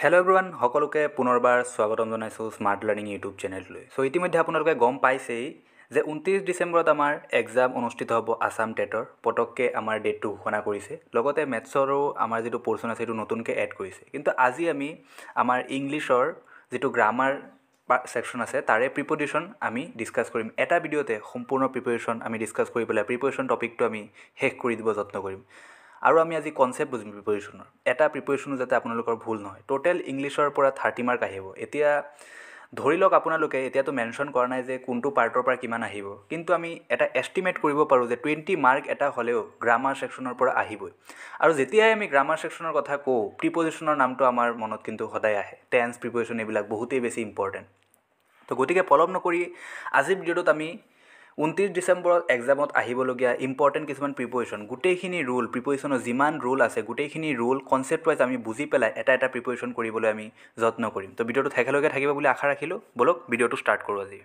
Hello' everyone, সকলোকে পুনৰবাৰ স্বাগতম জনাইছোঁ স্মাৰ্ট লাৰ্ণিং ইউটিউব চেনেললৈ। চ' ইতিমধ্যে আপোনালোকে গম পাইছেই যে 29 ডিচেম্বৰত আমাৰ এক্সাম অনুষ্ঠিত হ'ব আছাম টেটৰ। পটককৈ আমাৰ ডেটটো ঘোষণা কৰিছে, লগতে মেথছৰো আমাৰ যিটো পৰ্চন আছে সেইটো নতুনকৈ এড কৰিছে। কিন্তু আজি আমি আমাৰ ইংলিছৰ যিটো গ্ৰামাৰ ছেকশ্যন আছে তাৰে প্ৰিপজিশ্যন আমি ডিছকাছ কৰিম। এটা ভিডিঅ'তে সম্পূৰ্ণ প্ৰিপেৰেশ্যন আমি ডিছকাছ কৰি পেলাই প্ৰিপেৰেশ্যন টপিকটো আমি শেষ কৰি দিব যত্ন কৰিম। আৰু আমি আজি কনচেপ্ট বুজিম প্ৰিপেৰেশ্যনৰ। এটা প্ৰিপেৰেশ্যনো যাতে আপোনালোকৰ ভুল নহয়। টোটেল ইংলিছৰ পৰা 30 মাৰ্ক আহিব। এতিয়া ধৰি লওক আপোনালোকে এতিয়াতো মেনশ্যন কৰা নাই যে কোনটো পাৰ্টৰ পৰা কিমান আহিব, কিন্তু আমি এটা এষ্টিমেট কৰিব পাৰোঁ যে 20 মাৰ্ক এটা হ'লেও গ্ৰামাৰ ছেকশ্যনৰ পৰা আহিবই। আৰু যেতিয়াই আমি গ্ৰামাৰ ছেকশ্যনৰ কথা কওঁ, প্ৰিপজিশ্যনৰ নামটো আমাৰ মনত কিন্তু সদায় আহে। টেন্স, প্ৰিপজিশ্যন এইবিলাক বহুতেই বেছি ইম্পৰ্টেণ্ট। তো গতিকে পলম নকৰি আজিৰ ভিডিঅ'টোত আমি 29 ডিচেম্বৰত এক্সামত আহিবলগীয়া ইম্পৰ্টেণ্ট কিছুমান প্ৰিপজিশ্যন, গোটেইখিনি ৰুল, প্ৰিপজিশ্যনৰ যিমান ৰুল আছে গোটেইখিনি ৰুল কনচেপ্ট ৱাইজ আমি বুজি পেলাই এটা এটা প্ৰিপজিশ্যন কৰিবলৈ আমি যত্ন কৰিম। তো ভিডিঅ'টো শেষলৈকে থাকিব বুলি আশা ৰাখিলোঁ। বলক ভিডিঅ'টো ষ্টাৰ্ট কৰোঁ আজি।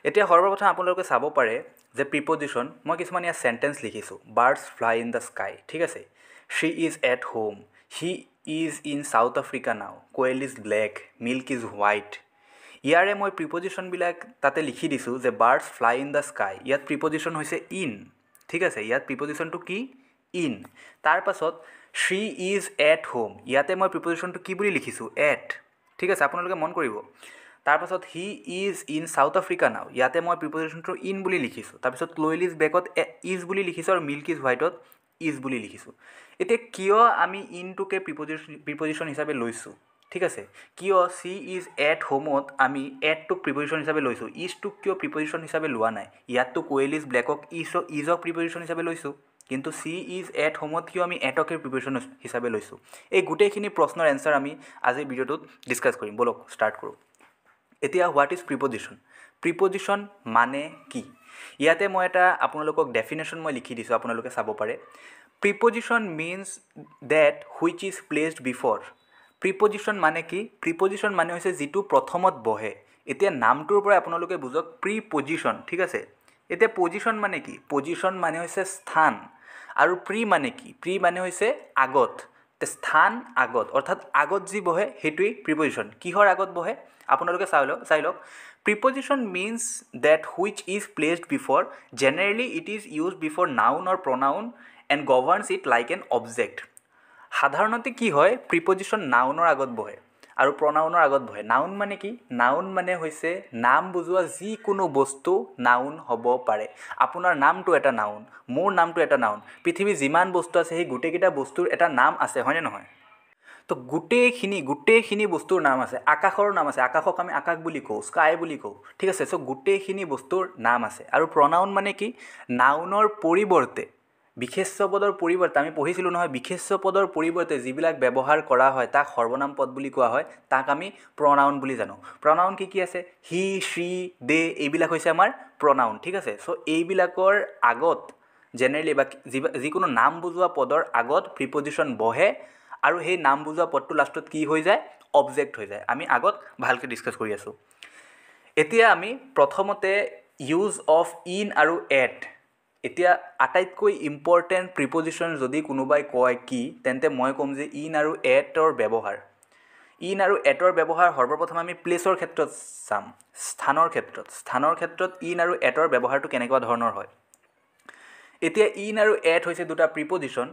এতিয়া সৰ্বপ্ৰথম আপোনালোকে চাব পাৰে যে প্ৰিপজিশ্যন মই কিছুমান ইয়াত চেণ্টেন্স লিখিছোঁ। Birds fly in the sky, ঠিক আছে। She is at home, he is in South Africa now, koel is black, milk is white. ইয়াৰে মই প্ৰিপজিশ্যনবিলাক তাতে লিখি দিছোঁ যে birds fly in the sky, ইয়াত প্ৰিপজিশ্যন হৈছে ইন, ঠিক আছে। ইয়াত প্ৰিপজিশ্যনটো কি? ইন। তাৰপাছত শ্বি ইজ এট হোম, ইয়াতে মই প্ৰিপজিশ্যনটো কি বুলি লিখিছোঁ? এট, ঠিক আছে। আপোনালোকে মন কৰিব। তাৰপাছত হি ইজ ইন চাউথ আফ্ৰিকা নাও, ইয়াতে মই প্ৰিপজিশ্যনটো ইন বুলি লিখিছোঁ। তাৰপিছত কোয়েল ইজ ব্লেকত ইজ বুলি লিখিছোঁ আৰু মিল্ক ইজ হোৱাইটত ইজ বুলি লিখিছোঁ। এতিয়া কিয় আমি ইনটোকে প্ৰিপজিশ্যন হিচাপে লৈছোঁ, ঠিক আছে। কিয় চি ইজ এট হোমত আমি এটটোক প্ৰিপজিশ্যন হিচাপে লৈছোঁ, ইজটোক কিয় প্ৰিপজিশ্যন হিচাপে লোৱা নাই? ইয়াততো কোয়েল ইজ ব্লেকক ইজক প্ৰিপজিশ্যন হিচাপে লৈছোঁ, কিন্তু চি ইজ এট হোমত কিয় আমি এটকে প্ৰিপজিশ্যন হিচাপে লৈছোঁ? এই গোটেইখিনি প্ৰশ্নৰ এনচাৰ আমি আজিৰ ভিডিঅ'টোত ডিছকাছ কৰিম। বলক ষ্টাৰ্ট কৰোঁ। এতিয়া হোৱাট ইজ প্ৰিপজিশ্যন? প্ৰিপজিশ্যন মানে কি? ইয়াতে মই এটা আপোনালোকক ডেফিনেশ্যন মই লিখি দিছোঁ, আপোনালোকে চাব পাৰে। Preposition means that which is placed before. Preposition মানে কি? প্ৰিপজিশ্যন মানে হৈছে যিটো প্ৰথমত বহে। এতিয়া নামটোৰ পৰা আপোনালোকে বুজক প্ৰিপজিশ্যন, ঠিক আছে। এতিয়া পজিশ্যন মানে কি? পজিশ্যন মানে হৈছে স্থান। আৰু প্ৰি মানে কি? প্ৰি মানে হৈছে আগত। স্থান আগত, অৰ্থাৎ আগত যি বহে সেইটোৱেই প্ৰিপজিশ্যন। কিহৰ আগত বহে আপোনালোকে চাই লওক। Preposition means that which is placed before, generally it is use before noun or pronoun and governs it like an object. সাধাৰণতে কি হয়, প্ৰিপজিশ্যন নাউনৰ আগত বহে আৰু প্ৰনাউনৰ আগত বহে। নাউন মানে কি? নাউন মানে হৈছে নাম বুজোৱা যিকোনো বস্তু নাউন হ'ব পাৰে। আপোনাৰ নামটো এটা নাউন, মোৰ নামটো এটা নাউন। পৃথিৱীত যিমান বস্তু আছে সেই গোটেইকেইটা বস্তুৰ এটা নাম আছে, হয়নে নহয়? তো গোটেইখিনি বস্তুৰ নাম আছে। আকাশৰো নাম আছে, আকাশক আমি আকাশ বুলি কওঁ, স্কাই বুলি কওঁ, ঠিক আছে। চ' গোটেইখিনি বস্তুৰ নাম আছে। আৰু প্ৰনাউন মানে কি? নাউনৰ পৰিৱৰ্তে, বিশেষ্য পদৰ পৰিৱৰ্তে, আমি পঢ়িছিলোঁ নহয়, বিশেষ্য পদৰ পৰিৱৰ্তে যিবিলাক ব্যৱহাৰ কৰা হয় তাক সৰ্বনাম পদ বুলি কোৱা হয়, তাক আমি প্ৰনাউন বুলি জানো। প্ৰনাউন কি কি আছে? হি, শ্ৰী, দে, এইবিলাক হৈছে আমাৰ প্ৰনাউন, ঠিক আছে। চ' এইবিলাকৰ আগত জেনেৰেলি বা যিকোনো নাম বুজোৱা পদৰ আগত প্ৰিপজিশ্যন বহে আৰু সেই নাম বুজোৱা পদটো লাষ্টত কি হৈ যায়? অবজেক্ট হৈ যায়। আমি আগত ভালকৈ ডিছকাছ কৰি আছোঁ। এতিয়া আমি প্ৰথমতে ইউজ অফ ইন আৰু এট। এতিয়া আটাইতকৈ ইম্পৰ্টেণ্ট প্ৰিপজিশ্যন যদি কোনোবাই কয় কি, তেন্তে মই ক'ম যে ইন আৰু এটৰ ব্যৱহাৰ। ইন আৰু এটৰ ব্যৱহাৰ সৰ্বপ্ৰথম আমি প্লেচৰ ক্ষেত্ৰত চাম, স্থানৰ ক্ষেত্ৰত ইন আৰু এটৰ ব্যৱহাৰটো কেনেকুৱা ধৰণৰ হয়। এতিয়া ইন আৰু এট হৈছে দুটা প্ৰিপজিশ্যন।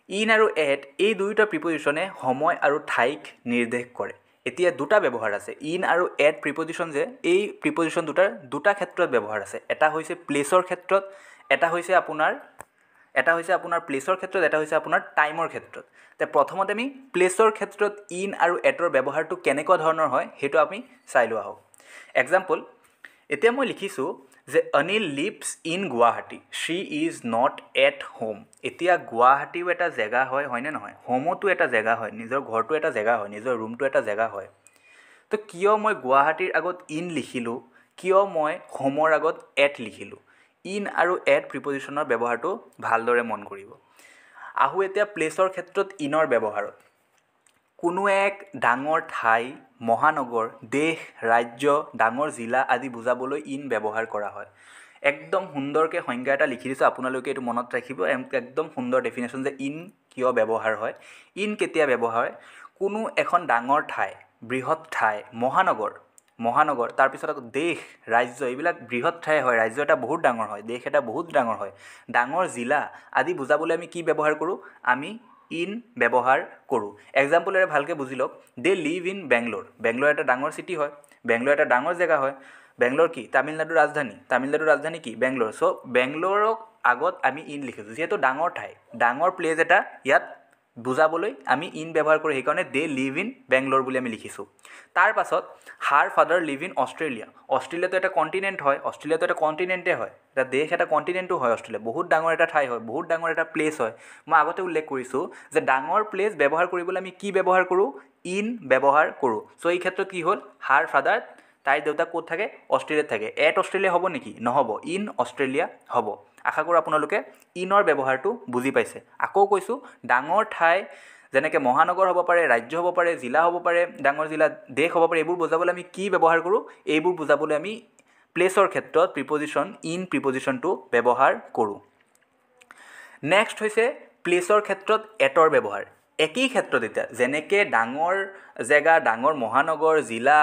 ইন আৰু এট এই দুয়োটা প্ৰিপজিশ্যনে সময় আৰু ঠাইক নিৰ্দেশ কৰে। এতিয়া দুটা ব্যৱহাৰ আছে। ইন আৰু এট প্ৰিপজিশ্যন যে, এই প্ৰিপজিশ্যন দুটা ক্ষেত্ৰত ব্যৱহাৰ আছে। এটা হৈছে প্লেচৰ ক্ষেত্ৰত, এটা হৈছে আপোনাৰ প্লেচৰ ক্ষেত্ৰত, এটা হৈছে আপোনাৰ টাইমৰ ক্ষেত্ৰত। এতিয়া প্ৰথমতে আমি প্লেচৰ ক্ষেত্ৰত ইন আৰু এটৰ ব্যৱহাৰটো কেনেকুৱা ধৰণৰ হয় সেইটো আমি চাই লোৱা হওক। এক্সাম্পল, এতিয়া মই লিখিছোঁ যে Anil leaves in Guwahati, Shi is not at home. এতিয়া গুৱাহাটীও এটা জেগা হয়, হয়নে নহয়? হোমতো এটা জেগা হয়, নিজৰ ঘৰটো এটা জেগা হয়, নিজৰ ৰুমটো এটা জেগা হয়। তো কিয় মই গুৱাহাটীৰ আগত ইন লিখিলোঁ, কিয় মই হোমৰ আগত এট লিখিলোঁ? ইন আৰু এট প্ৰিপজিশ্যনৰ ব্যৱহাৰটো ভালদৰে মন কৰিব। আহোঁ এতিয়া প্লেচৰ ক্ষেত্ৰত ইনৰ ব্যৱহাৰত। কোনো এক ডাঙৰ ঠাই, মহানগৰ, দেশ, ৰাজ্য, ডাঙৰ জিলা আদি বুজাবলৈ ইন ব্যৱহাৰ কৰা হয়। একদম সুন্দৰকৈ সংজ্ঞা এটা লিখি দিছোঁ, আপোনালোকে এইটো মনত ৰাখিব। একদম সুন্দৰ ডেফিনেশ্যন যে ইন কিয় ব্যৱহাৰ হয়। ইন কেতিয়া ব্যৱহাৰ হয়? কোনো এখন ডাঙৰ ঠাই, বৃহৎ ঠাই, মহানগৰ তাৰপিছত আকৌ দেশ, ৰাজ্য, এইবিলাক বৃহৎ ঠাই হয়, ৰাজ্য এটা বহুত ডাঙৰ হয়, দেশ এটা বহুত ডাঙৰ হয়, ডাঙৰ জিলা আদি বুজাবলৈ আমি কি ব্যৱহাৰ কৰোঁ? আমি ইন ব্যৱহাৰ কৰোঁ। এক্সাম্পলেৰে ভালকৈ বুজি লওক। They live in Bangalore. Bangalore এটা ডাঙৰ চিটি হয়, বেংগলোৰ এটা ডাঙৰ জেগা হয়। বেংগলোৰ কি? তামিলনাডুৰ ৰাজধানী। তামিলনাডুৰ ৰাজধানী কি? বেংগলোৰ। চ' বেংগলোৰক আগত আমি ইন লিখিছোঁ, যিহেতু ডাঙৰ ঠাই, ডাঙৰ প্লেচ এটা ইয়াত বুজাবলৈ আমি ইন ব্যৱহাৰ কৰোঁ, সেইকাৰণে দে লিভ ইন বেংগলোৰ বুলি আমি লিখিছোঁ। তাৰ পাছত হাৰ ফাদাৰ লিভ ইন অষ্ট্ৰেলিয়া। অষ্ট্ৰেলিয়াটো এটা কণ্টিনেণ্ট হয়, অষ্ট্ৰেলিয়াটো এটা কণ্টিনেণ্টে হয়, এটা দেশ, এটা কণ্টিনেণ্টো হয় অষ্ট্ৰেলিয়া, বহুত ডাঙৰ এটা ঠাই হয়, বহুত ডাঙৰ এটা প্লেচ হয়। মই আগতে উল্লেখ কৰিছোঁ যে ডাঙৰ প্লেচ ব্যৱহাৰ কৰিবলৈ আমি কি ব্যৱহাৰ কৰোঁ? ইন ব্যৱহাৰ কৰোঁ। চ' এই ক্ষেত্ৰত কি হ'ল? হাৰ ফাদাৰ, তাইৰ দেউতাক ক'ত থাকে? অষ্ট্ৰেলিয়াত থাকে। এট অষ্ট্ৰেলিয়া হ'ব নেকি? নহ'ব, ইন অষ্ট্ৰেলিয়া হ'ব। আশা কৰোঁ আপোনালোকে ইনৰ ব্যৱহাৰটো বুজি পাইছে। আকৌ কৈছোঁ, ডাঙৰ ঠাই যেনেকৈ মহানগৰ হ'ব পাৰে, ৰাজ্য হ'ব পাৰে, জিলা হ'ব পাৰে, ডাঙৰ জিলা, দেশ হ'ব পাৰে, এইবোৰ বুজাবলৈ আমি কি ব্যৱহাৰ কৰোঁ? এইবোৰ বুজাবলৈ আমি প্লেচৰ ক্ষেত্ৰত প্ৰিপজিশ্যন, ইন প্ৰিপজিশ্যনটো ব্যৱহাৰ কৰোঁ। নেক্সট হৈছে প্লেচৰ ক্ষেত্ৰত এটৰ ব্যৱহাৰ। একেই ক্ষেত্ৰত এতিয়া যেনেকৈ ডাঙৰ জেগা, ডাঙৰ মহানগৰ, জিলা,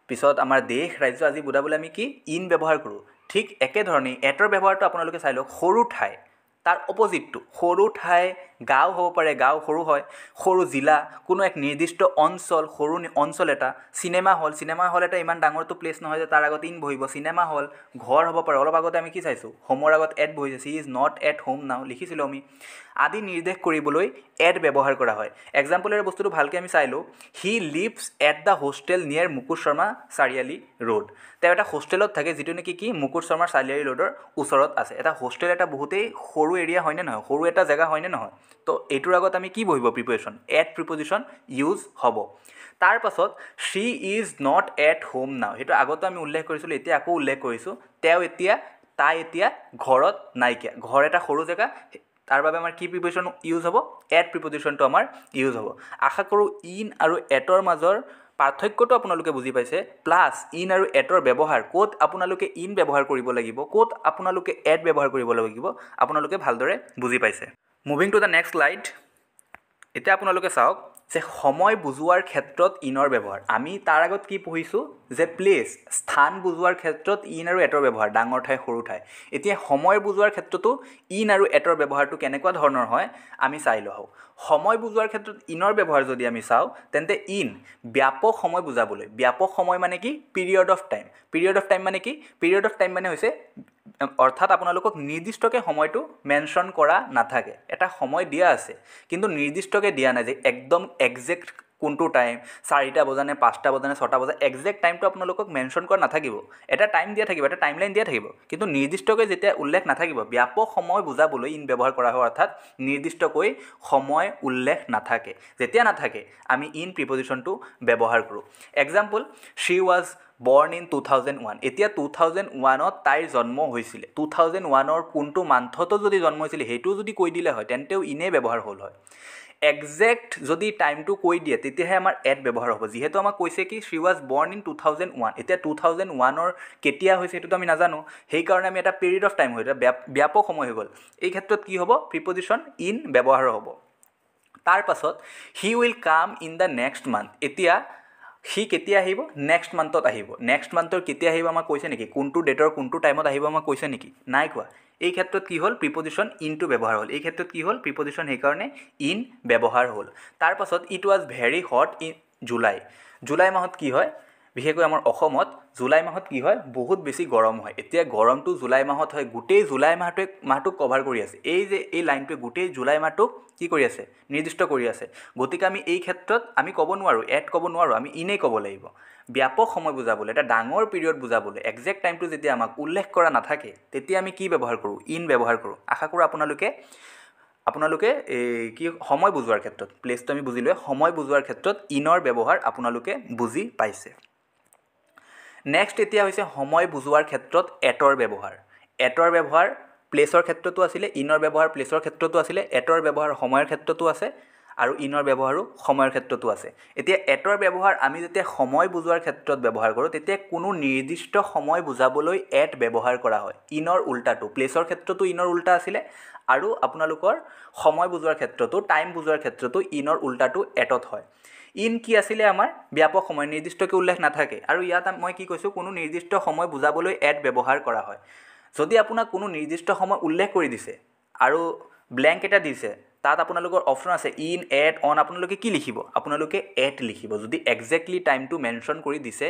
পিছত আমাৰ দেশ, ৰাজ্য আদি বুজাবলৈ আমি কি? ইন ব্যৱহাৰ কৰোঁ। ঠিক একেধৰণেই এটৰ ব্যৱহাৰটো আপোনালোকে চাই লওক। সৰু ঠাই, তাৰ অপজিটটো, সৰু ঠাই, গাঁও হ'ব পাৰে, গাঁও সৰু হয়, সৰু জিলা, কোনো এক নিৰ্দিষ্ট অঞ্চল, সৰু অঞ্চল এটা, চিনেমা হল এটা ইমান ডাঙৰটো প্লেচ নহয় যে তাৰ আগত ইন বহিব, চিনেমা হল, ঘৰ হ'ব পাৰে, অলপ আগতে আমি কি চাইছোঁ? হোমৰ আগত এট বহিছে, C is not at home নাও লিখিছিলোঁ আমি, আদি নিৰ্দেশ কৰিবলৈ এট ব্যৱহাৰ কৰা হয়। এক্সাম্পলেৰে বস্তুটো ভালকৈ আমি চাই লওঁ। He lives at the hostel near Mukut Sharma Chariali road. তেওঁ এটা হোষ্টেলত থাকে, যিটো নেকি কি? মুকুট শৰ্মা চাৰিআলি ৰোডৰ ওচৰত আছে। এটা হোষ্টেল এটা বহুতেই সৰু এৰিয়া হয়নে নহয়? সৰু এটা জেগা হয়নে নহয়? তো এইটোৰ আগত আমি কি বহিব? প্ৰিপজিশ্যন, এট প্ৰিপজিশ্যন ইউজ হ'ব। তাৰ পাছত she is not at home now, সেইটো আগতে আমি উল্লেখ কৰিছিলোঁ, এতিয়া আকৌ উল্লেখ কৰিছোঁ। তাই এতিয়া ঘৰত নাইকিয়া। ঘৰ এটা সৰু জেগা, তাৰ বাবে আমাৰ কি প্ৰিপজিশ্যন ইউজ হ'ব? এট প্ৰিপজিশ্যনটো আমাৰ ইউজ হ'ব। আশা কৰোঁ ইন আৰু এটৰ মাজৰ পাৰ্থক্যটো আপোনালোকে বুজি পাইছে, প্লাছ ইন আৰু এটৰ ব্যৱহাৰ, ক'ত আপোনালোকে ইন ব্যৱহাৰ কৰিব লাগিব, ক'ত আপোনালোকে এট ব্যৱহাৰ কৰিব লাগিব, আপোনালোকে ভালদৰে বুজি পাইছে। Moving to the next slide. এতিয়া আপোনালোকে চাওক যে সময় বুজোৱাৰ ক্ষেত্ৰত ইনৰ ব্যৱহাৰ। আমি তাৰ আগত কি পঢ়িছোঁ? যে প্লেচ, স্থান বুজোৱাৰ ক্ষেত্ৰত ইন আৰু এটৰ ব্যৱহাৰ, ডাঙৰ ঠাই, সৰু ঠাই। এতিয়া সময় বুজোৱাৰ ক্ষেত্ৰতো ইন আৰু এটৰ ব্যৱহাৰটো কেনেকুৱা ধৰণৰ হয় আমি চাই লওঁ। সময় বুজোৱাৰ ক্ষেত্ৰত ইনৰ ব্যৱহাৰ যদি আমি চাওঁ, তেন্তে ইন ব্যাপক সময় বুজাবলৈ। ব্যাপক সময় মানে কি? Period of time. Period of time মানে কি? পিৰিয়ড অফ টাইম মানে হৈছে, অৰ্থাৎ আপোনালোকক নিৰ্দিষ্টকৈ সময়টো মেনশ্যন কৰা নাথাকে। এটা সময় দিয়া আছে, কিন্তু নিৰ্দিষ্টকৈ দিয়া নাই যে একদম একজেক্ট কোনটো টাইম, 4টা বজা নে 5টা বজা নে 6টা বজা, একজেক্ট টাইমটো আপোনালোকক মেনশ্যন কৰা নাথাকিব। এটা টাইম দিয়া থাকিব, এটা টাইমলাইন দিয়া থাকিব, কিন্তু নিৰ্দিষ্টকৈ যেতিয়া উল্লেখ নাথাকিব, ব্যাপক সময় বুজাবলৈ ইন ব্যৱহাৰ কৰা হয়, অৰ্থাৎ নিৰ্দিষ্টকৈ সময় উল্লেখ নাথাকে। যেতিয়া নাথাকে আমি ইন প্ৰিপজিশ্যনটো ব্যৱহাৰ কৰোঁ। এক্সাম্পল, শ্বি ৱাজ বৰ্ণ ইন 2001। এতিয়া 2001ত তাইৰ জন্ম হৈছিলে। 2001ৰ কোনটো মান্থতো যদি জন্ম হৈছিলে সেইটোও যদি কৈ দিলে হয়, তেন্তেও ইনেই ব্যৱহাৰ হ'ল হয়। একজেক্ট যদি টাইমটো কৈ দিয়ে তেতিয়াহে আমাৰ এট ব্যৱহাৰ হ'ব। যিহেতু আমাক কৈছে কি শ্বি ৱাজ বৰ্ণ ইন 2001, এতিয়া 2001ৰ কেতিয়া হৈছে সেইটোতো আমি নাজানো, সেইকাৰণে আমি এটা পিৰিয়ড অফ টাইম হৈ, এটা ব্যাপক সময় হৈ গ'ল। এই ক্ষেত্ৰত কি হ'ব? প্ৰিপজিশ্যন ইন ব্যৱহাৰ হ'ব। তাৰ পাছত he will come in the next month. এতিয়া সি কেতিয়া আহিব? নেক্সট মান্থত আহিব। নেক্সট মান্থৰ কেতিয়া আহিব আমাক কৈছে নেকি? কোনটো ডেটৰ কোনটো টাইমত আহিব আমাক কৈছে নেকি? নাই কোৱা। এই ক্ষেত্ৰত কি হ'ল? প্ৰিপজিশ্যন ইনটো ব্যৱহাৰ হ'ল। এই ক্ষেত্ৰত কি হ'ল? প্ৰিপজিশ্যন সেইকাৰণে ইন ব্যৱহাৰ হ'ল। তাৰ পাছত it was very hot in July. July মাহত কি হয়? বিশেষকৈ আমাৰ অসমত জুলাই মাহত কি হয়? বহুত বেছি গৰম হয়। এতিয়া গৰমটো জুলাই মাহত হয়, গোটেই জুলাই মাহটোক কভাৰ কৰি আছে। এই লাইনটোৱে গোটেই জুলাই মাহটোক কি কৰি আছে? নিৰ্দিষ্ট কৰি আছে। গতিকে আমি এই ক্ষেত্ৰত আমি ক'ব নোৱাৰোঁ, এট ক'ব নোৱাৰোঁ, আমি ইনেই ক'ব লাগিব। ব্যাপক সময় বুজাবলৈ, এটা ডাঙৰ পিৰিয়ড বুজাবলৈ, একজেক্ট টাইমটো যেতিয়া আমাক উল্লেখ কৰা নাথাকে তেতিয়া আমি কি ব্যৱহাৰ কৰোঁ? ইন ব্যৱহাৰ কৰোঁ। আশা কৰোঁ আপোনালোকে কি সময় বুজোৱাৰ ক্ষেত্ৰত, প্লেচটো আমি বুজিলোঁ, সময় বুজোৱাৰ ক্ষেত্ৰত ইনৰ ব্যৱহাৰ আপোনালোকে বুজি পাইছে। নেক্সট এতিয়া হৈছে সময় বুজোৱাৰ ক্ষেত্ৰত এটৰ ব্যৱহাৰ। এটৰ ব্যৱহাৰ প্লেচৰ ক্ষেত্ৰতো আছিলে, ইনৰ ব্যৱহাৰ প্লেচৰ ক্ষেত্ৰতো আছিলে, এটৰ ব্যৱহাৰ সময়ৰ ক্ষেত্ৰতো আছে। আৰু ইনৰ ব্যৱহাৰো সময়ৰ ক্ষেত্ৰতো আছে। এতিয়া এটৰ ব্যৱহাৰ আমি যেতিয়া সময় বুজোৱাৰ ক্ষেত্ৰত ব্যৱহাৰ কৰোঁ তেতিয়া কোনো নিৰ্দিষ্ট সময় বুজাবলৈ এট ব্যৱহাৰ কৰা হয়। ইনৰ উল্টাটো, প্লেচৰ ক্ষেত্ৰতো ইনৰ উল্টা আছিলে আৰু আপোনালোকৰ সময় বুজোৱাৰ ক্ষেত্ৰতো, টাইম বুজোৱাৰ ক্ষেত্ৰতো ইনৰ উল্টাটো এটত হয়। ইন কি আছিলে আমাৰ ব্যাপক সময়, নিৰ্দিষ্টকৈ উল্লেখ নাথাকে আৰু ইয়াত মই কি কৈছোঁ কোনো নিৰ্দিষ্ট সময় বুজাবলৈ এট ব্যৱহাৰ কৰা হয়। যদি আপোনাক কোনো নিৰ্দিষ্ট সময় উল্লেখ কৰি দিছে আৰু ব্লেংক এটা দিছে, তাত আপোনালোকৰ অপশ্যন আছে ইন, এট, অন, আপোনালোকে কি লিখিব? আপোনালোকে এট লিখিব। যদি একজেক্টলি টাইমটো মেনশ্যন কৰি দিছে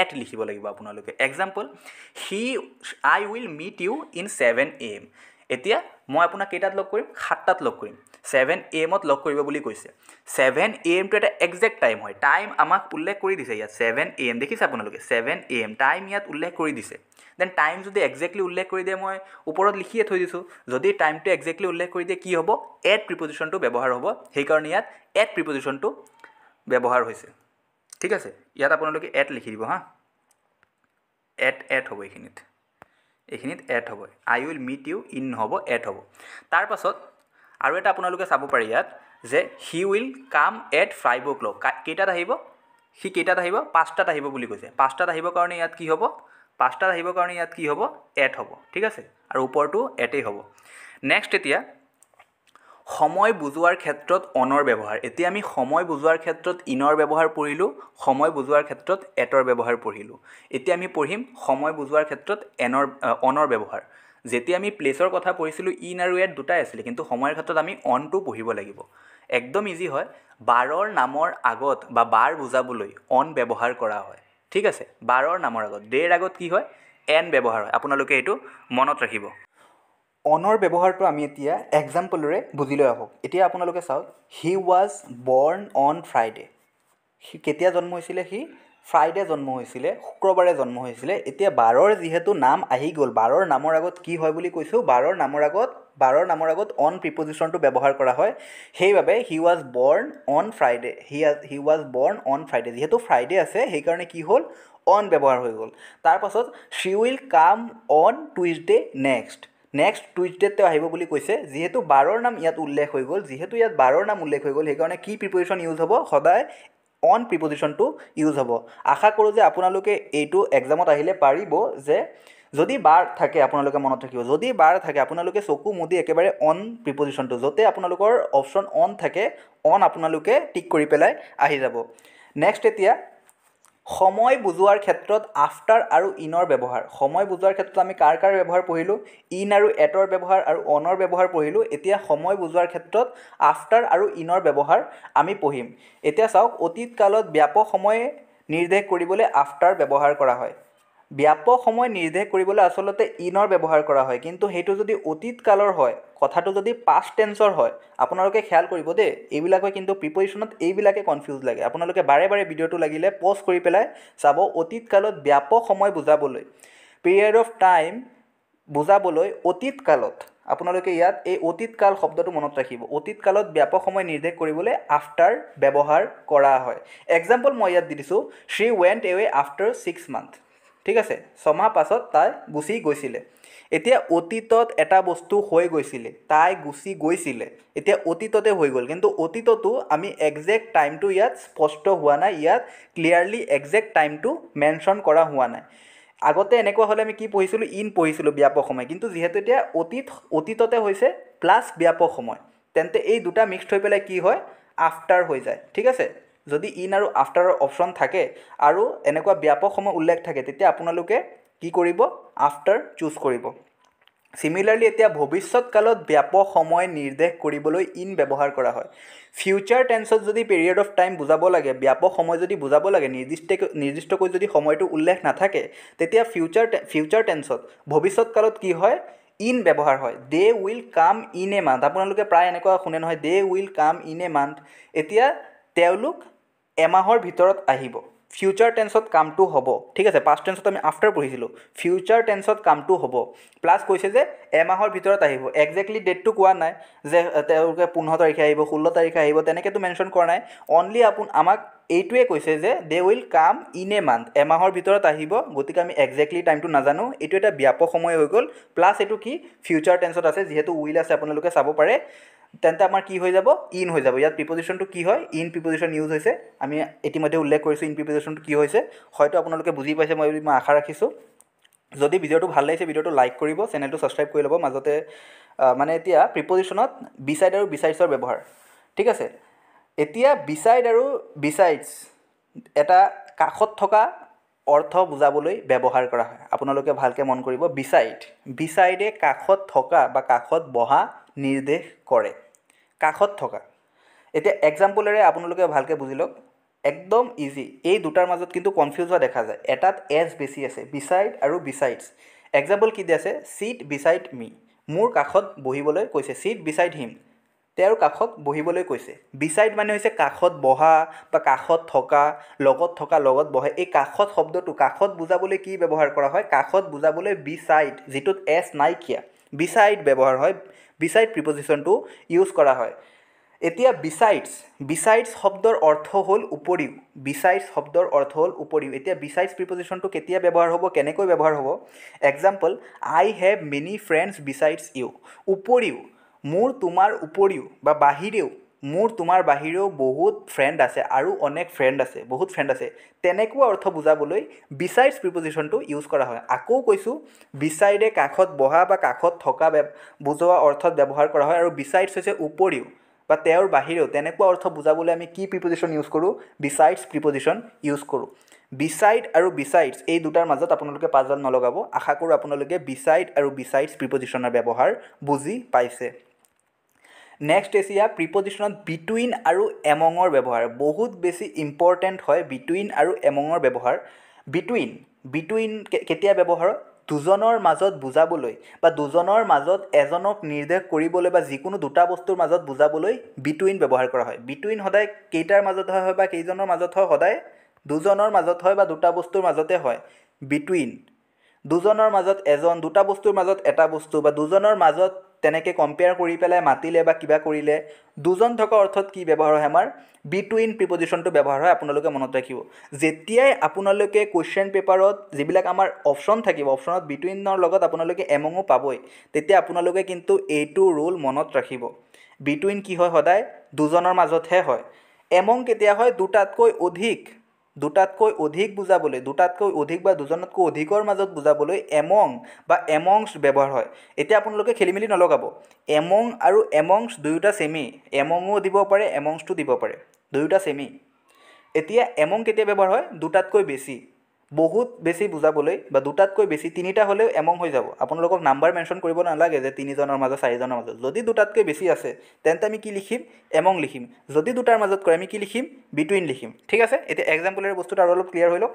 এট লিখিব লাগিব আপোনালোকে। Example, I will meet you in 7 AM। এতিয়া মই আপোনাক কেইটাত লগ কৰিম? 7টাত লগ কৰিম। 7 AM লগ কৰিব বুলি কৈছে। 7 AMটো এটা একজেক্ট টাইম হয়। টাইম আমাক উল্লেখ কৰি দিছে ইয়াত 7 AM, দেখিছে আপোনালোকে 7 AM টাইম ইয়াত উল্লেখ কৰি দিছে। দেন টাইম যদি একজেক্টলি উল্লেখ কৰি দিয়ে মই ওপৰত লিখিয়ে থৈ দিছোঁ। যদি টাইমটো একজেক্টলি উল্লেখ কৰি দিয়ে কি হ'ব? এট প্ৰিপজিশ্যনটো ব্যৱহাৰ হ'ব। সেইকাৰণে ইয়াত এট প্ৰিপজিশ্যনটো ব্যৱহাৰ হৈছে। ঠিক আছে, ইয়াত আপোনালোকে এট লিখি দিব হা। এট হ'ব এইখিনিত এট হ'ব। আই উইল মিট ইউ ইন হ'ব, এট হ'ব। তাৰপাছত আৰু এটা আপোনালোকে চাব পাৰি ইয়াত যে he will come at 5 o'clock। কেইটাত আহিব? সি কেইটাত আহিব? 5টাত আহিব বুলি কৈছে। 5টাত আহিবৰ কাৰণে ইয়াত কি হ'ব? 5টাত আহিবৰ কাৰণে ইয়াত কি হ'ব? এট হ'ব। ঠিক আছে, আৰু ওপৰটো এটেই হ'ব। নেক্সট এতিয়া সময় বুজোৱাৰ ক্ষেত্ৰত অনৰ ব্যৱহাৰ। এতিয়া আমি সময় বুজোৱাৰ ক্ষেত্ৰত ইনৰ ব্যৱহাৰ পঢ়িলোঁ, সময় বুজোৱাৰ ক্ষেত্ৰত এটৰ ব্যৱহাৰ পঢ়িলোঁ। এতিয়া আমি পঢ়িম সময় বুজোৱাৰ ক্ষেত্ৰত অনৰ ব্যৱহাৰ। যেতিয়া আমি প্লেচৰ কথা পঢ়িছিলোঁ ইন আৰু এট দুটাই আছিলে, কিন্তু সময়ৰ ক্ষেত্ৰত আমি অনটো পঢ়িব লাগিব। একদম ইজি হয়। বাৰৰ নামৰ আগত বা বাৰ বুজাবলৈ অন ব্যৱহাৰ কৰা হয়। ঠিক আছে, বাৰৰ নামৰ আগত, ডেৰ আগত কি হয়? এন ব্যৱহাৰ হয়। আপোনালোকে এইটো মনত ৰাখিব। অনৰ ব্যৱহাৰটো আমি এতিয়া এক্সাম্পলৰে বুজি লৈ আহোঁ। এতিয়া আপোনালোকে চাওক, হি ৱাজ বৰ্ণ অন ফ্ৰাইডে। সি কেতিয়া জন্ম হৈছিলে? সি ফ্ৰাইডে জন্ম হৈছিলে, শুক্ৰবাৰে জন্ম হৈছিলে। এতিয়া বাৰৰ যিহেতু নাম আহি গ'ল, বাৰৰ নামৰ আগত কি হয় বুলি কৈছোঁ? বাৰৰ নামৰ আগত অন প্ৰিপজিশ্যনটো ব্যৱহাৰ কৰা হয়। সেইবাবে he was born on Friday. He was born on Friday. যিহেতু ফ্ৰাইডে আছে সেইকাৰণে কি হ'ল? অন ব্যৱহাৰ হৈ গ'ল। তাৰপাছত she will come on Tuesday next টুইজডেত তেওঁ আহিব বুলি কৈছে। যিহেতু বাৰৰ নাম ইয়াত উল্লেখ হৈ গ'ল, সেইকাৰণে কি প্ৰিপজিশ্যন ইউজ হ'ব? সদায় অন প্ৰিপজিশ্যনটো ইউজ হ'ব। আশা কৰোঁ যে আপোনালোকে এইটো এক্সামত আহিলে পাৰিব যে যদি বাৰ থাকে আপোনালোকে মনত ৰাখিব, যদি বাৰ থাকে আপোনালোকে চকু মুদি একেবাৰে অন প্ৰিপজিশ্যনটো, য'তে আপোনালোকৰ অপশ্যন অন থাকে অন আপোনালোকে টিক কৰি পেলাই আহি যাব। নেক্সট এতিয়া সময় বুজোৱাৰ ক্ষেত্ৰত আফটাৰ আৰু ইনৰ ব্যৱহাৰ। সময় বুজোৱাৰ ক্ষেত্ৰত আমি কাৰ ব্যৱহাৰ পঢ়িলোঁ? ইন আৰু এটৰ ব্যৱহাৰ আৰু অনৰ ব্যৱহাৰ পঢ়িলোঁ। এতিয়া সময় বুজোৱাৰ ক্ষেত্ৰত আফটাৰ আৰু ইনৰ ব্যৱহাৰ আমি পঢ়িম। এতিয়া চাওক, অতীত কালত ব্যাপক সময় নিৰ্দেশ কৰিবলৈ আফটাৰ ব্যৱহাৰ কৰা হয়। ব্যাপক সময় নিৰ্দেশ কৰিবলৈ আচলতে ইনৰ ব্যৱহাৰ কৰা হয়, কিন্তু সেইটো যদি অতীত কালৰ হয়, কথাটো যদি পাষ্ট টেন্সৰ হয়, আপোনালোকে খেয়াল কৰিব দেই, এইবিলাক হয় কিন্তু প্ৰিপজিশ্যনত এইবিলাকে কনফিউজ লাগে। আপোনালোকে বাৰে বাৰে ভিডিঅ'টো লাগিলে পজ কৰি পেলাই চাব। অতীত কালত ব্যাপক সময় বুজাবলৈ, পিৰিয়ড অফ টাইম বুজাবলৈ অতীত কালত, আপোনালোকে ইয়াত এই অতীত কাল শব্দটো মনত ৰাখিব। অতীত কালত ব্যাপক সময় নিৰ্দেশ কৰিবলৈ আফটাৰ ব্যৱহাৰ কৰা হয়। এক্সাম্পল মই ইয়াত দি দিছোঁ, শ্বি ৱেণ্ট এৱে আফটাৰ 6 months। ঠিক আছে, 6 মাহ পাছত তাই গুচি গৈছিলে। এতিয়া অতীতত এটা বস্তু হৈ গৈছিলে, তাই গুচি গৈছিলে, এতিয়া অতীততে হৈ গ'ল, কিন্তু অতীততো আমি একজেক্ট টাইমটো ইয়াত স্পষ্ট হোৱা নাই, ইয়াত ক্লিয়াৰলি একজেক্ট টাইমটো মেনশ্যন কৰা হোৱা নাই। আগতে এনেকুৱা হ'লে আমি কি পঢ়িছিলোঁ? ইন পঢ়িছিলোঁ ব্যাপক সময়, কিন্তু যিহেতু এতিয়া অতীততে হৈছে প্লাছ ব্যাপক সময়, তেন্তে এই দুটা মিক্সড হৈ পেলাই কি হয়? আফটাৰ হৈ যায়। ঠিক আছে, যদি ইন আৰু আফটাৰৰ অপশ্যন থাকে আৰু এনেকুৱা ব্যাপক সময় উল্লেখ থাকে তেতিয়া আপোনালোকে কি কৰিব? আফটাৰ চুজ কৰিব। চিমিলাৰলি এতিয়া ভৱিষ্যৎ কালত ব্যাপক সময় নিৰ্দেশ কৰিবলৈ ইন ব্যৱহাৰ কৰা হয়। ফিউচাৰ টেন্সত যদি পিৰিয়ড অফ টাইম বুজাব লাগে, ব্যাপক সময় যদি বুজাব লাগে, নিৰ্দিষ্টকৈ যদি সময়টো উল্লেখ নাথাকে, তেতিয়া ফিউচাৰ টেন্সত ভৱিষ্যৎ কালত কি হয়? ইন ব্যৱহাৰ হয়। They will come in a month. আপোনালোকে প্ৰায় এনেকুৱা শুনে নহয়, they will come in a month. এতিয়া তেওঁলোক এমাহৰ ভিতৰত আহিব। ফিউচাৰ টেন্সত কামটো হ'ব। ঠিক আছে, পাষ্ট টেন্সত আমি আফটাৰ পঢ়িছিলোঁ, ফিউচাৰ টেন্সত কামটো হ'ব, প্লাছ কৈছে যে এমাহৰ ভিতৰত আহিব। একজেক্টলি ডেটটো কোৱা নাই যে তেওঁলোকে 15 তাৰিখে আহিব, 16 তাৰিখে আহিব, তেনেকৈতো মেনশ্যন কৰা নাই। অনলি আমাক এইটোৱে কৈছে যে they will come in a month, এমাহৰ ভিতৰত আহিব। গতিকে আমি একজেক্টলি টাইমটো নাজানো, এইটো এটা ব্যাপক সময় হৈ গ'ল, প্লাছ এইটো কি? ফিউচাৰ টেন্সত আছে, যিহেতু উইল আছে আপোনালোকে চাব পাৰে। তেন্তে আমাৰ কি হৈ যাব ইন হৈ যাব ইয়াত প্ৰিপজিশ্যনটো কি হয় ইন প্ৰিপজিশ্যন ইউজ হৈছে আমি ইতিমধ্যে উল্লেখ কৰিছোঁ ইন প্ৰিপজিশ্যনটো কি হৈছে হয়তো আপোনালোকে বুজি পাইছে মই আশা ৰাখিছোঁ যদি ভিডিঅ'টো ভাল লাগিছে ভিডিঅ'টো লাইক কৰিব চেনেলটো ছাবস্ক্ৰাইব কৰি ল'ব মাজতে মানে এতিয়া প্ৰিপজিশ্যনত বিচাইড আৰু বিচাইডছৰ ব্যৱহাৰ ঠিক আছে এতিয়া বিচাইড আৰু বিচাইডছ এটা কাষত থকা অৰ্থ বুজাবলৈ ব্যৱহাৰ কৰা হয় আপোনালোকে ভালকৈ মন কৰিব বিচাইডে কাষত থকা বা কাষত বহা নিৰ্দেশ কৰে কাষত থকা এতিয়া এক্সাম্পলেৰে আপোনালোকে ভালকৈ বুজি লওক একদম ইজি এই দুটাৰ মাজত কিন্তু কনফিউজ হোৱা দেখা যায় এটাত এছ বেছি আছে বিচাইড আৰু বিচাইডছ এক্সাম্পল কি দিয়া আছে চিট বিচাইড মি মোৰ কাষত বহিবলৈ কৈছে চিট বিচাইড হিম তেওঁৰ কাষত বহিবলৈ কৈছে বিচাইড মানে হৈছে কাষত বহা বা কাষত থকা লগত বহে এই কাষত শব্দটো কাষত বুজাবলৈ কি ব্যৱহাৰ কৰা হয় কাষত বুজাবলৈ বিচাইড যিটোত এছ নাইকিয়া বিচাইড ব্যৱহাৰ হয় বিচাইড প্ৰিপজিশ্যনটো ইউজ কৰা হয় এতিয়া বিচাইডছ শব্দৰ অৰ্থ হ'ল উপৰিও এতিয়া বিচাইডছ প্ৰিপজিশ্যনটো কেতিয়া ব্যৱহাৰ হ'ব কেনেকৈ ব্যৱহাৰ হ'ব example I have many friends besides you উপৰিও মোৰ তোমাৰ উপৰিও বা বাহিৰেও মোৰ তোমাৰ বাহিৰেও বহুত ফ্ৰেণ্ড আছে আৰু অনেক বহুত ফ্ৰেণ্ড আছে তেনেকুৱা অৰ্থ বুজাবলৈ বিচাইডছ প্ৰিপজিশ্যনটো ইউজ কৰা হয় আকৌ কৈছোঁ বিচাইডে কাষত বহা বা কাষত থকা বুজোৱা অৰ্থত ব্যৱহাৰ কৰা হয় আৰু বিচাইডছ হৈছে উপৰিও বা তেওঁৰ বাহিৰেও তেনেকুৱা অৰ্থ বুজাবলৈ আমি কি প্ৰিপজিশ্যন ইউজ কৰোঁ বিচাইডছ প্ৰিপজিশ্যন ইউজ কৰোঁ বিচাইড আৰু বিচাইডছ এই দুটাৰ মাজত আপোনালোকে পাজল নলগাব আশা কৰোঁ আপোনালোকে বিচাইড আৰু বিচাইডছ প্ৰিপজিশ্যনৰ ব্যৱহাৰ বুজি পাইছে নেক্সট এছিয়া প্ৰিপজিশ্যনত বিটুইন আৰু এমঙৰ ব্যৱহাৰ বহুত বেছি ইম্পৰ্টেণ্ট হয় বিটুইন আৰু এমঙৰ ব্যৱহাৰ বিটুইন কেতিয়া ব্যৱহাৰ হয় দুজনৰ মাজত বুজাবলৈ বা দুজনৰ মাজত এজনক নিৰ্দেশ কৰিবলৈ বা যিকোনো দুটা বস্তুৰ মাজত বুজাবলৈ বিটুইন ব্যৱহাৰ কৰা হয় বিটুইন সদায় কেইটাৰ মাজত হয় বা কেইজনৰ মাজত হয় সদায় দুজনৰ মাজত হয় বা দুটা বস্তুৰ মাজতে হয় বিটুইন দুজনৰ মাজত এজন দুটা বস্তুৰ মাজত এটা বস্তু বা দুজনৰ মাজত তেনেকৈ কম্পেয়াৰ কৰি পেলাই মাতিলে বা কিবা কৰিলে দুজন থকা অৰ্থত কি ব্যৱহাৰ হয় আমাৰ বিটুইন প্ৰিপজিশ্যনটো ব্যৱহাৰ হয় আপোনালোকে মনত ৰাখিব যেতিয়াই আপোনালোকে কুৱেশ্যন পেপাৰত যিবিলাক আমাৰ অপশ্যন থাকিব অপশ্যনত বিটুইনৰ লগত আপোনালোকে এমঙো পাবই তেতিয়া আপোনালোকে কিন্তু এইটো ৰুল মনত ৰাখিব বিটুইন কি হয় সদায় দুজনৰ মাজতহে হয় এমং কেতিয়া হয় দুটাতকৈ অধিক বুজাবলৈ দুটাতকৈ অধিক বা দুজনতকৈ অধিকৰ মাজত বুজাবলৈ এমং বা এমংছ ব্যৱহাৰ হয় এতিয়া আপোনালোকে খেলিমেলি নলগাব এমং আৰু এমংছ দুয়োটা ছেমেই এমঙো দিব পাৰে এমংছটো দিব পাৰে দুয়োটা ছেমেই এতিয়া এমং কেতিয়া ব্যৱহাৰ হয় দুটাতকৈ বেছি বহুত বেছি বুজাবলৈ বা দুটাতকৈ বেছি তিনিটা হ'লেও এমং হৈ যাব আপোনালোকক নাম্বাৰ মেনশ্যন কৰিব নালাগে যে তিনিজনৰ মাজত চাৰিজনৰ মাজত যদি দুটাতকৈ বেছি আছে তেন্তে আমি কি লিখিম এমং লিখিম যদি দুটাৰ মাজত কৰে আমি কি লিখিম বিটুইন লিখিম ঠিক আছে এতিয়া এক্সাম্পলেৰে বস্তুটো আৰু অলপ ক্লিয়াৰ হৈ লওক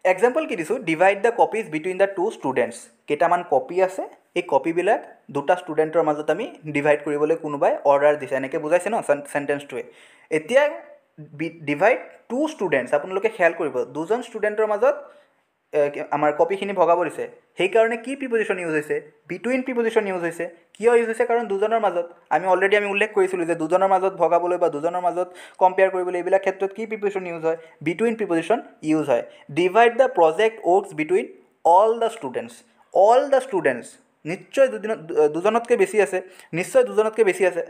এক্সাম্পল কি দিছোঁ divide the copies between the two students কেইটামান কপি আছে এই কপিবিলাক দুটা ষ্টুডেণ্টৰ মাজত আমি ডিভাইড কৰিবলৈ কোনোবাই অৰ্ডাৰ দিছে এনেকৈ বুজাইছে ন চেণ্টেন্সটোৱে এতিয়া ডিভাইড টু ষ্টুডেণ্টছ আপোনালোকে খেয়াল কৰিব দুজন ষ্টুডেণ্টৰ মাজত আমাৰ কপিখিনি ভগাব দিছে সেইকাৰণে কি প্ৰিপজিশ্যন ইউজ হৈছে বিটুইন প্ৰিপজিশ্যন ইউজ হৈছে কিয় ইউজ হৈছে কাৰণ দুজনৰ মাজত আমি উল্লেখ কৰিছিলোঁ যে দুজনৰ মাজত ভগাবলৈ বা দুজনৰ মাজত কম্পেয়াৰ কৰিবলৈ এইবিলাক ক্ষেত্ৰত কি প্ৰিপজিশ্যন ইউজ হয় বিটুইন প্ৰিপজিশ্যন ইউজ হয় divide the project works between all the students নিশ্চয় দুজনতকৈ বেছি আছে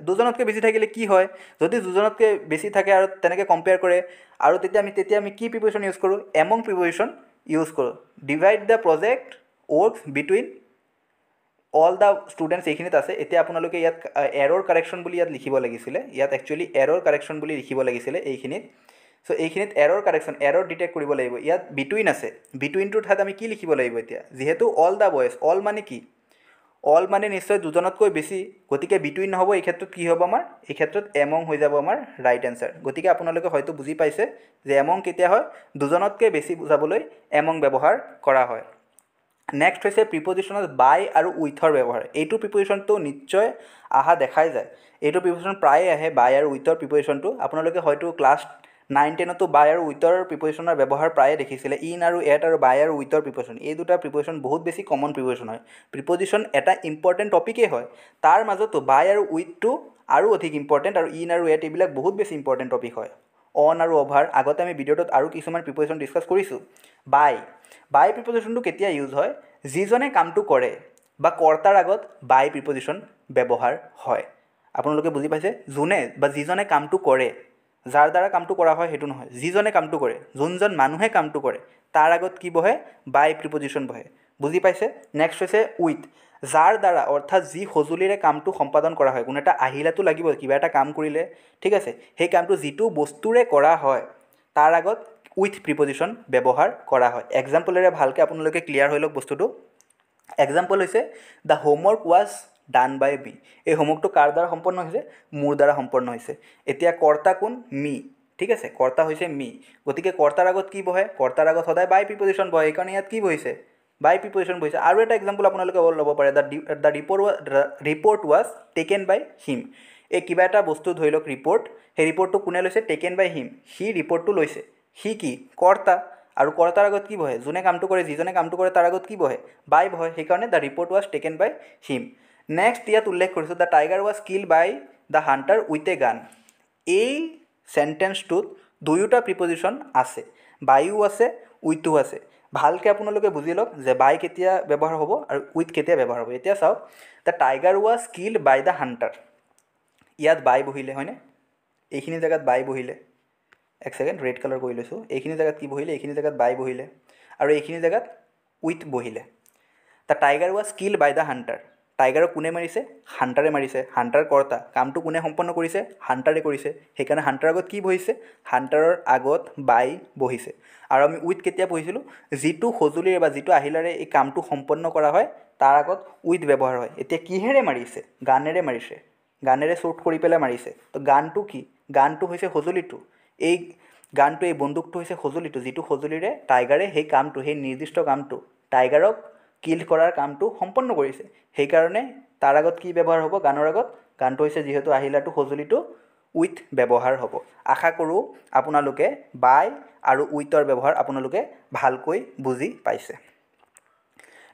দুজনতকৈ বেছি থাকিলে কি হয় যদি দুজনতকৈ বেছি থাকে আৰু তেনেকৈ কম্পেয়াৰ কৰে আৰু তেতিয়া আমি কি প্ৰিপজিশ্যন ইউজ কৰোঁ এমং প্ৰিপজিশ্যন ইউজ কৰোঁ divide the project works between all the students এইখিনিত আছে এতিয়া আপোনালোকে ইয়াত এৰৰ কাৰেকশ্যন বুলি ইয়াত লিখিব লাগিছিলে ইয়াত একচুৱেলি এৰৰ কাৰেকশ্যন বুলি লিখিব লাগিছিলে এইখিনিত চ' এইখিনিত এৰৰ ডিটেক্ট কৰিব লাগিব ইয়াত বিটুইন আছে বিটুইনটোৰ ঠাইত আমি কি লিখিব লাগিব এতিয়া যিহেতু অল দ্য বয়জ অল মানে কি অল মানে নিশ্চয় দুজনতকৈ বেছি গতিকে বিটুইন নহ'ব এই ক্ষেত্ৰত কি হ'ব আমাৰ এই ক্ষেত্ৰত এমং হৈ যাব আমাৰ ৰাইট এনচাৰ গতিকে আপোনালোকে হয়তো বুজি পাইছে যে এমং কেতিয়া হয় দুজনতকৈ বেছি বুজাবলৈ এমং ব্যৱহাৰ কৰা হয় নেক্সট হৈছে প্ৰিপজিশ্যনত বাই আৰু উইথৰ ব্যৱহাৰ এইটো প্ৰিপজিশ্যনটো নিশ্চয় অহা দেখাই যায় এইটো প্ৰিপজিশ্যন প্ৰায়ে আহে বাই আৰু উইথৰ প্ৰিপজিশ্যনটো আপোনালোকে হয়তো ক্লাছ 9-10তো বাই আৰু উইথৰ প্ৰিপজিশ্যনৰ ব্যৱহাৰ প্ৰায়ে দেখিছিলে ইন আৰু এট আৰু বাই আৰু উইথৰ প্ৰিপজিশ্যন এই দুটা প্ৰিপজিশ্যন বহুত বেছি কমন প্ৰিপজিশ্যন হয় প্ৰিপজিশ্যন এটা ইম্পৰ্টেণ্ট টপিকেই হয় তাৰ মাজতো বাই আৰু উইথটো আৰু অধিক ইম্পৰ্টেণ্ট আৰু ইন আৰু এট এইবিলাক বহুত বেছি ইম্পৰ্টেণ্ট টপিক হয় অন আৰু অভাৰ আগতে আমি ভিডিঅ'টোত আৰু কিছুমান প্ৰিপজিশ্যন ডিছকাছ কৰিছোঁ বাই প্ৰিপজিশ্যনটো কেতিয়া ইউজ হয় যিজনে কামটো কৰে বা কৰ্তাৰ আগত বাই প্ৰিপজিশ্যন ব্যৱহাৰ হয় আপোনালোকে বুজি পাইছে যোনে বা যিজনে কামটো কৰে যাৰ দ্বাৰা কামটো কৰা হয় সেইটো নহয় যিজনে কামটো কৰে যোনজন মানুহে কামটো কৰে তাৰ আগত কি বহে বাই প্ৰিপজিশ্যন বহে বুজি পাইছে নেক্সট হৈছে উইথ যাৰ দ্বাৰা অৰ্থাৎ যি সঁজুলিৰে কামটো সম্পাদন কৰা হয় কোনো এটা আহিলাটো লাগিব কিবা এটা কাম কৰিলে ঠিক আছে সেই কামটো যিটো বস্তুৰে কৰা হয় তাৰ আগত উইথ প্ৰিপজিশ্যন ব্যৱহাৰ কৰা হয় এক্সাম্পলেৰে ভালকৈ আপোনালোকে ক্লিয়াৰ হৈ লওক বস্তুটো এক্সাম্পল হৈছে the homework was done by me এই হোমৱৰ্কটো কাৰ দ্বাৰা সম্পন্ন হৈছে মোৰ দ্বাৰা সম্পন্ন হৈছে এতিয়া কৰ্তা কোন মি ঠিক আছে কৰ্তা হৈছে মি গতিকে কৰ্তাৰ আগত কি বহে কৰ্তাৰ আগত সদায় বাই প্ৰিপজিশ্যন বহে সেইকাৰণে ইয়াত কি বহিছে বাই প্ৰিপজিশ্যন বহিছে আৰু এটা এক্সাম্পল আপোনালোকে ল'ব পাৰে the report was taken by him এই কিবা এটা বস্তু ধৰি লওক ৰিপৰ্ট সেই ৰিপৰ্টটো কোনে লৈছে টেকেন বাই হিম সি ৰিপৰ্টটো লৈছে সি কি কৰ্তা আৰু কৰ্তাৰ আগত কি বহে যোনে কামটো কৰে যিজনে কামটো কৰে তাৰ আগত কি বহে বাই বহে সেইকাৰণে the report was taken by him next ইয়াত উল্লেখ কৰিছোঁ the tiger was kill by the hunter with a gun এই চেণ্টেন্সটোত দুয়োটা প্ৰিপজিশ্যন আছে বাইও আছে উইথো আছে ভালকৈ আপোনালোকে বুজি লওক যে বাই কেতিয়া ব্যৱহাৰ হ'ব আৰু উইথ কেতিয়া ব্যৱহাৰ হ'ব এতিয়া চাওক the tiger was kill by the hunter ইয়াত বাই বহিলে হয়নে এইখিনি জেগাত বাই বহিলে এক ছেকেণ্ড ৰেড কালাৰ কৰি লৈছোঁ এইখিনি জেগাত কি বহিলে এইখিনি জেগাত বাই বহিলে আৰু এইখিনি জেগাত উইথ বহিলে the tiger was kill by the hunter টাইগাৰক কোনে মাৰিছে হাণ্টাৰে মাৰিছে হাণ্টাৰ কৰ্তা কামটো কোনে সম্পন্ন কৰিছে হাণ্টাৰে কৰিছে সেইকাৰণে হাণ্টাৰ আগত কি বহিছে হাণ্টাৰৰ আগত বাই বহিছে আৰু আমি উইথ কেতিয়া বহিছিলোঁ যিটো সঁজুলিৰে বা যিটো আহিলাৰে এই কামটো সম্পন্ন কৰা হয় তাৰ আগত উইথ ব্যৱহাৰ হয় এতিয়া কিহেৰে মাৰিছে গানেৰে মাৰিছে গানেৰে শ্বুট কৰি পেলাই মাৰিছে তো গানটো কি গানটো হৈছে সঁজুলিটো এই গানটো এই বন্দুকটো হৈছে সঁজুলিটো যিটো সঁজুলিৰে টাইগাৰে সেই কামটো সেই নিৰ্দিষ্ট কামটো টাইগাৰক কিল কৰাৰ কামটো সম্পন্ন কৰিছে সেইকাৰণে তাৰ আগত কি ব্যৱহাৰ হ'ব গানৰ আগত গানটো হৈছে যিহেতু আহিলাটো সঁজুলিটো উইথ ব্যৱহাৰ হ'ব আশা কৰোঁ আপোনালোকে বাই আৰু উইথৰ ব্যৱহাৰ আপোনালোকে ভালকৈ বুজি পাইছে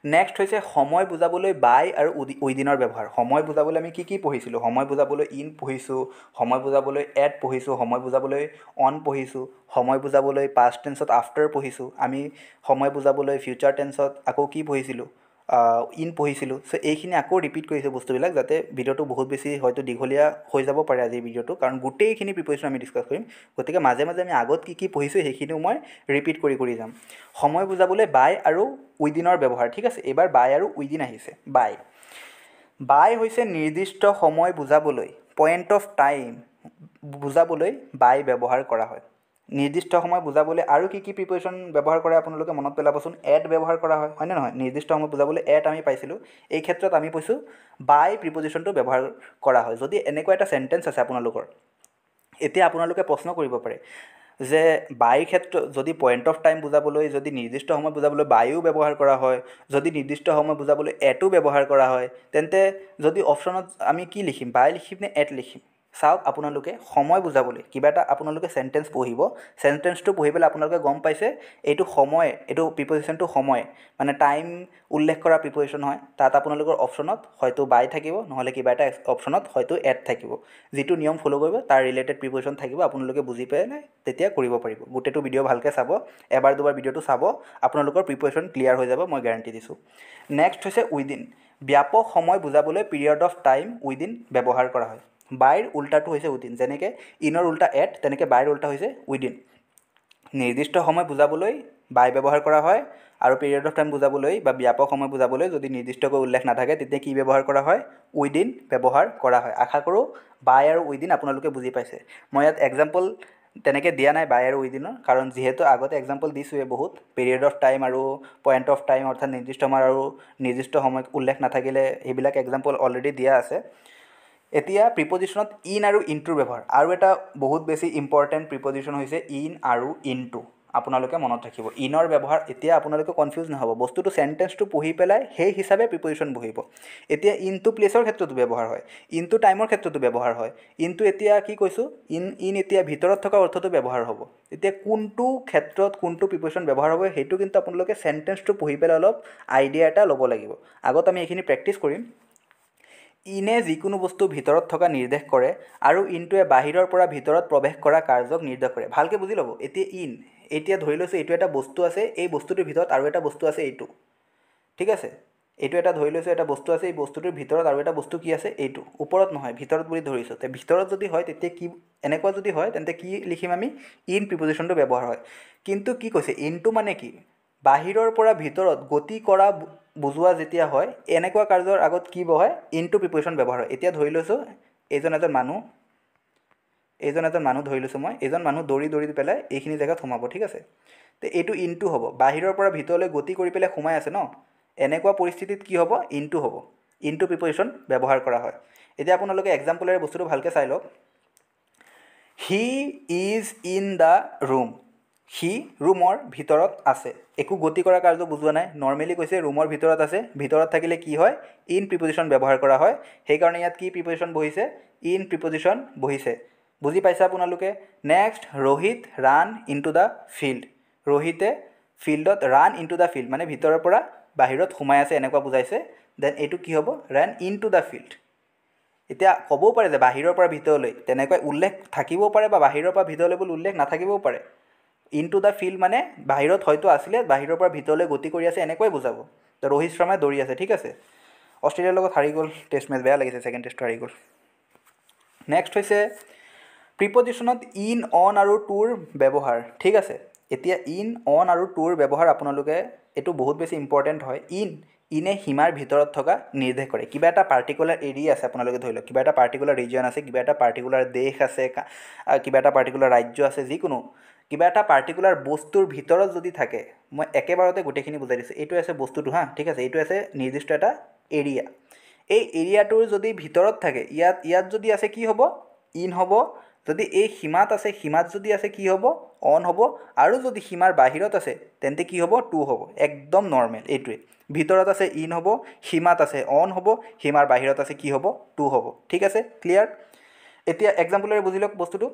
নেক্সট হৈছে সময় বুজাবলৈ বাই আৰু উইদিনৰ ব্যৱহাৰ সময় বুজাবলৈ আমি কি পঢ়িছিলোঁ সময় বুজাবলৈ ইন পঢ়িছোঁ সময় বুজাবলৈ এট পঢ়িছোঁ সময় বুজাবলৈ অন পঢ়িছোঁ সময় বুজাবলৈ পাষ্ট টেন্সত আফটাৰ পঢ়িছোঁ আমি সময় বুজাবলৈ ফিউচাৰ টেন্সত আকৌ কি পঢ়িছিলোঁ ইন পঢ়িছিলোঁ চ' এইখিনি আকৌ ৰিপিট কৰিছোঁ বস্তুবিলাক যাতে ভিডিঅ'টো বহুত বেছি হয়তো দীঘলীয়া হৈ যাব পাৰে আজিৰ ভিডিঅ'টো কাৰণ গোটেইখিনি প্ৰিপেৰেশ্যন আমি ডিছকাছ কৰিম গতিকে মাজে মাজে আমি আগত কি পঢ়িছোঁ সেইখিনিও মই ৰিপিট কৰি যাম সময় বুজাবলৈ বাই আৰু উইদিনৰ ব্যৱহাৰ ঠিক আছে এইবাৰ বাই আৰু উইদিন আহিছে বাই হৈছে নিৰ্দিষ্ট সময় বুজাবলৈ পইণ্ট অফ টাইম বুজাবলৈ বাই ব্যৱহাৰ কৰা হয় নিৰ্দিষ্ট সময় বুজাবলৈ আৰু কি প্ৰিপেৰেশ্যন ব্যৱহাৰ কৰে আপোনালোকে মনত পেলাবচোন এট ব্যৱহাৰ কৰা হয়নে নহয় নিৰ্দিষ্ট সময় বুজাবলৈ এট আমি পাইছিলোঁ এই ক্ষেত্ৰত আমি পাইছোঁ বাই প্ৰিপজিশ্যনটো ব্যৱহাৰ কৰা হয় যদি এনেকুৱা এটা চেণ্টেন্স আছে আপোনালোকৰ এতিয়া আপোনালোকে প্ৰশ্ন কৰিব পাৰে যে বাইৰ ক্ষেত্ৰত যদি পইণ্ট অফ টাইম বুজাবলৈ যদি নিৰ্দিষ্ট সময় বুজাবলৈ বাইও ব্যৱহাৰ কৰা হয় যদি নিৰ্দিষ্ট সময় বুজাবলৈ এটো ব্যৱহাৰ কৰা হয় তেন্তে যদি অপশ্যনত আমি কি লিখিম বাই লিখিম নে এট লিখিম চাওক আপোনালোকে সময় বুজাবলৈ কিবা এটা আপোনালোকে চেণ্টেন্স পঢ়িব চেণ্টেন্সটো পঢ়ি পেলাই আপোনালোকে গম পাইছে এইটো সময় এইটো প্ৰিপজিশ্যনটো সময় মানে টাইম উল্লেখ কৰা প্ৰিপজিশ্যন হয় তাত আপোনালোকৰ অপশ্যনত হয়তো বাই থাকিব নহ'লে কিবা এটা অপশ্যনত হয়তো এট থাকিব যিটো নিয়ম ফ'ল' কৰিব তাৰ ৰিলেটেড প্ৰিপজিশ্যন থাকিব আপোনালোকে বুজি পেলাই তেতিয়া কৰিব পাৰিব গোটেইটো ভিডিঅ' ভালকৈ চাব এবাৰ দুবাৰ ভিডিঅ'টো চাব আপোনালোকৰ প্ৰিপজিশ্যন ক্লিয়াৰ হৈ যাব মই গেৰাণ্টি দিছোঁ নেক্সট হৈছে উইদিন ব্যাপক সময় বুজাবলৈ পিৰিয়ড অফ টাইম উইদিন ব্যৱহাৰ কৰা হয় বাইৰ উল্টাটো হৈছে উইদিন যেনেকৈ ইনৰ উল্টা এট তেনেকৈ বাইৰ উল্টা হৈছে উইদিন নিৰ্দিষ্ট সময় বুজাবলৈ বাই ব্যৱহাৰ কৰা হয় আৰু পিৰিয়ড অফ টাইম বুজাবলৈ বা ব্যাপক সময় বুজাবলৈ যদি নিৰ্দিষ্টকৈ উল্লেখ নাথাকে তেতিয়া কি ব্যৱহাৰ কৰা হয় উইদিন ব্যৱহাৰ কৰা হয় আশা কৰোঁ বাই আৰু উইদিন আপোনালোকে বুজি পাইছে মই ইয়াত এক্সাম্পল তেনেকৈ দিয়া নাই বাই আৰু উইদিনৰ কাৰণ যিহেতু আগতে এক্সাম্পল দিছোঁৱে বহুত পিৰিয়ড অফ টাইম আৰু পইণ্ট অফ টাইম অৰ্থাৎ নিৰ্দিষ্ট সময় আৰু নিৰ্দিষ্ট সময়ত উল্লেখ নাথাকিলে সেইবিলাক এক্সাম্পল অলৰেডি দিয়া আছে এতিয়া প্ৰিপজিশ্যনত ইন আৰু ইনটোৰ ব্যৱহাৰ আৰু এটা বহুত বেছি ইম্পৰ্টেণ্ট প্ৰিপজিশ্যন হৈছে ইন আৰু ইনটো আপোনালোকে মনত ৰাখিব ইনৰ ব্যৱহাৰ এতিয়া আপোনালোকে কনফিউজ নহ'ব বস্তুটো চেণ্টেন্সটো পঢ়ি পেলাই সেই হিচাপে প্ৰিপজিশ্যন বহিব এতিয়া ইনটো প্লেচৰ ক্ষেত্ৰতো ব্যৱহাৰ হয় ইনটো টাইমৰ ক্ষেত্ৰতো ব্যৱহাৰ হয় ইনটো এতিয়া কি কৈছোঁ ইন এতিয়া ভিতৰত থকা অৰ্থটো ব্যৱহাৰ হ'ব এতিয়া কোনটো ক্ষেত্ৰত কোনটো প্ৰিপজিশ্যন ব্যৱহাৰ হ'ব সেইটো কিন্তু আপোনালোকে চেণ্টেন্সটো পঢ়ি পেলাই অলপ আইডিয়া এটা ল'ব লাগিব আগত আমি এইখিনি প্ৰেক্টিছ কৰিম ইনে যিকোনো বস্তু ভিতৰত থকা নিৰ্দেশ কৰে আৰু ইনটোৱে বাহিৰৰ পৰা ভিতৰত প্ৰৱেশ কৰা কাৰ্যক নিৰ্দেশ কৰে ভালকৈ বুজি ল'ব এতিয়া ধৰি লৈছোঁ এইটো এটা বস্তু আছে এই বস্তুটোৰ ভিতৰত আৰু এটা বস্তু আছে এইটো ঠিক আছে এইটো এটা ধৰি লৈছোঁ এটা বস্তু আছে, এই বস্তুটোৰ ভিতৰত আৰু এটা বস্তু কি আছে, এইটো ওপৰত নহয় ভিতৰত বুলি ধৰিছোঁ। তে ভিতৰত যদি হয় তেতিয়া কি, এনেকুৱা যদি হয় তেন্তে কি লিখিম আমি, ইন প্ৰিপজিশ্যনটো ব্যৱহাৰ হয়। কিন্তু কি কৈছে, ইনটো মানে কি, বাহিৰৰ পৰা ভিতৰত গতি কৰা বুজোৱা যেতিয়া হয়, এনেকুৱা কাৰ্যৰ আগত কি বহে, ইনটো প্ৰিপজিশ্যন ব্যৱহাৰ হয়। এতিয়া ধৰি লৈছোঁ এজন মানুহ ধৰি লৈছোঁ মই, এজন মানুহ দৌৰি পেলাই এইখিনি জেগাত সোমাব, ঠিক আছে। তো এইটো ইনটো হ'ব, বাহিৰৰ পৰা ভিতৰলৈ গতি কৰি পেলাই সোমাই আছে ন, এনেকুৱা পৰিস্থিতিত কি হ'ব, ইনটো হ'ব, ইনটো প্ৰিপজিশ্যন ব্যৱহাৰ কৰা হয়। এতিয়া আপোনালোকে এক্সাম্পলেৰে বস্তুটো ভালকৈ চাই লওক। He is in the room, সি ৰুমৰ ভিতৰত আছে, একো গতি কৰা কাৰ্য বুজোৱা নাই, নৰ্মেলি কৈছে ৰুমৰ ভিতৰত আছে, ভিতৰত থাকিলে কি হয়, ইন প্ৰিপজিশ্যন ব্যৱহাৰ কৰা হয়। সেইকাৰণে ইয়াত কি প্ৰিপজিশ্যন বহিছে, ইন প্ৰিপজিশ্যন বহিছে। বুজি পাইছে আপোনালোকে। Next, Rohit run into the field, ৰোহিতে ফিল্ডত ৰান ইনটু দ্য ফিল্ড মানে ভিতৰৰ পৰা বাহিৰত সোমাই আছে এনেকুৱা বুজাইছে। দেন এইটো কি হ'ব, ৰান ইনটু দ্য ফিল্ড। এতিয়া ক'বও পাৰে যে বাহিৰৰ পৰা ভিতৰলৈ, তেনেকৈ উল্লেখ থাকিবও পাৰে বা বাহিৰৰ পৰা ভিতৰলৈ বুলি উল্লেখ নাথাকিবও পাৰে। ইনটু দ্য ফিল্ড মানে বাহিৰত হয়তো আছিলে, বাহিৰৰ পৰা ভিতৰলৈ গতি কৰি আছে এনেকুৱাই বুজাব। তো ৰোহিত শৰ্মাই দৌৰি আছে, ঠিক আছে। অষ্ট্ৰেলিয়াৰ লগত হাৰি গ'ল টেষ্ট মেচ, বেয়া লাগিছে, ছেকেণ্ড টেষ্টটো হাৰি গ'ল। নেক্সট হৈছে প্ৰিপজিশ্যনত ইন, অন আৰু টুৰ ব্যৱহাৰ, ঠিক আছে। এতিয়া ইন, অন আৰু টুৰ ব্যৱহাৰ আপোনালোকে, এইটো বহুত বেছি ইম্পৰ্টেণ্ট হয়। ইনে সীমাৰ ভিতৰত থকা নিৰ্দেশ কৰে। কিবা এটা পাৰ্টিকুলাৰ এৰিয়া আছে, আপোনালোকে ধৰি লওক কিবা এটা পাৰ্টিকুলাৰ ৰিজন আছে, কিবা এটা পাৰ্টিকুলাৰ দেশ আছে, কিবা এটা পাৰ্টিকুলাৰ ৰাজ্য আছে, যিকোনো কিবা এটা পাৰ্টিকুলাৰ বস্তুৰ ভিতৰত যদি থাকে, মই একেবাৰতে গোটেইখিনি বুজাই দিছোঁ। এইটো আছে বস্তুটো হা, ঠিক আছে, এইটো আছে নিৰ্দিষ্ট এটা এৰিয়া। এই এৰিয়াটোৰ যদি ভিতৰত থাকে, ইয়াত যদি আছে কি হ'ব, ইন হ'ব। যদি এই সীমাত আছে, সীমাত যদি আছে কি হ'ব, অন হ'ব। আৰু যদি সীমাৰ বাহিৰত আছে তেন্তে কি হ'ব, টু হ'ব। একদম নৰ্মেল এইটোৱে। ভিতৰত আছে ইন হ'ব, সীমাত আছে অন হ'ব, সীমাৰ বাহিৰত আছে কি হ'ব, টু হ'ব। ঠিক আছে, ক্লিয়াৰ। এতিয়া এক্সাম্পলেৰে বুজি লওক বস্তুটো।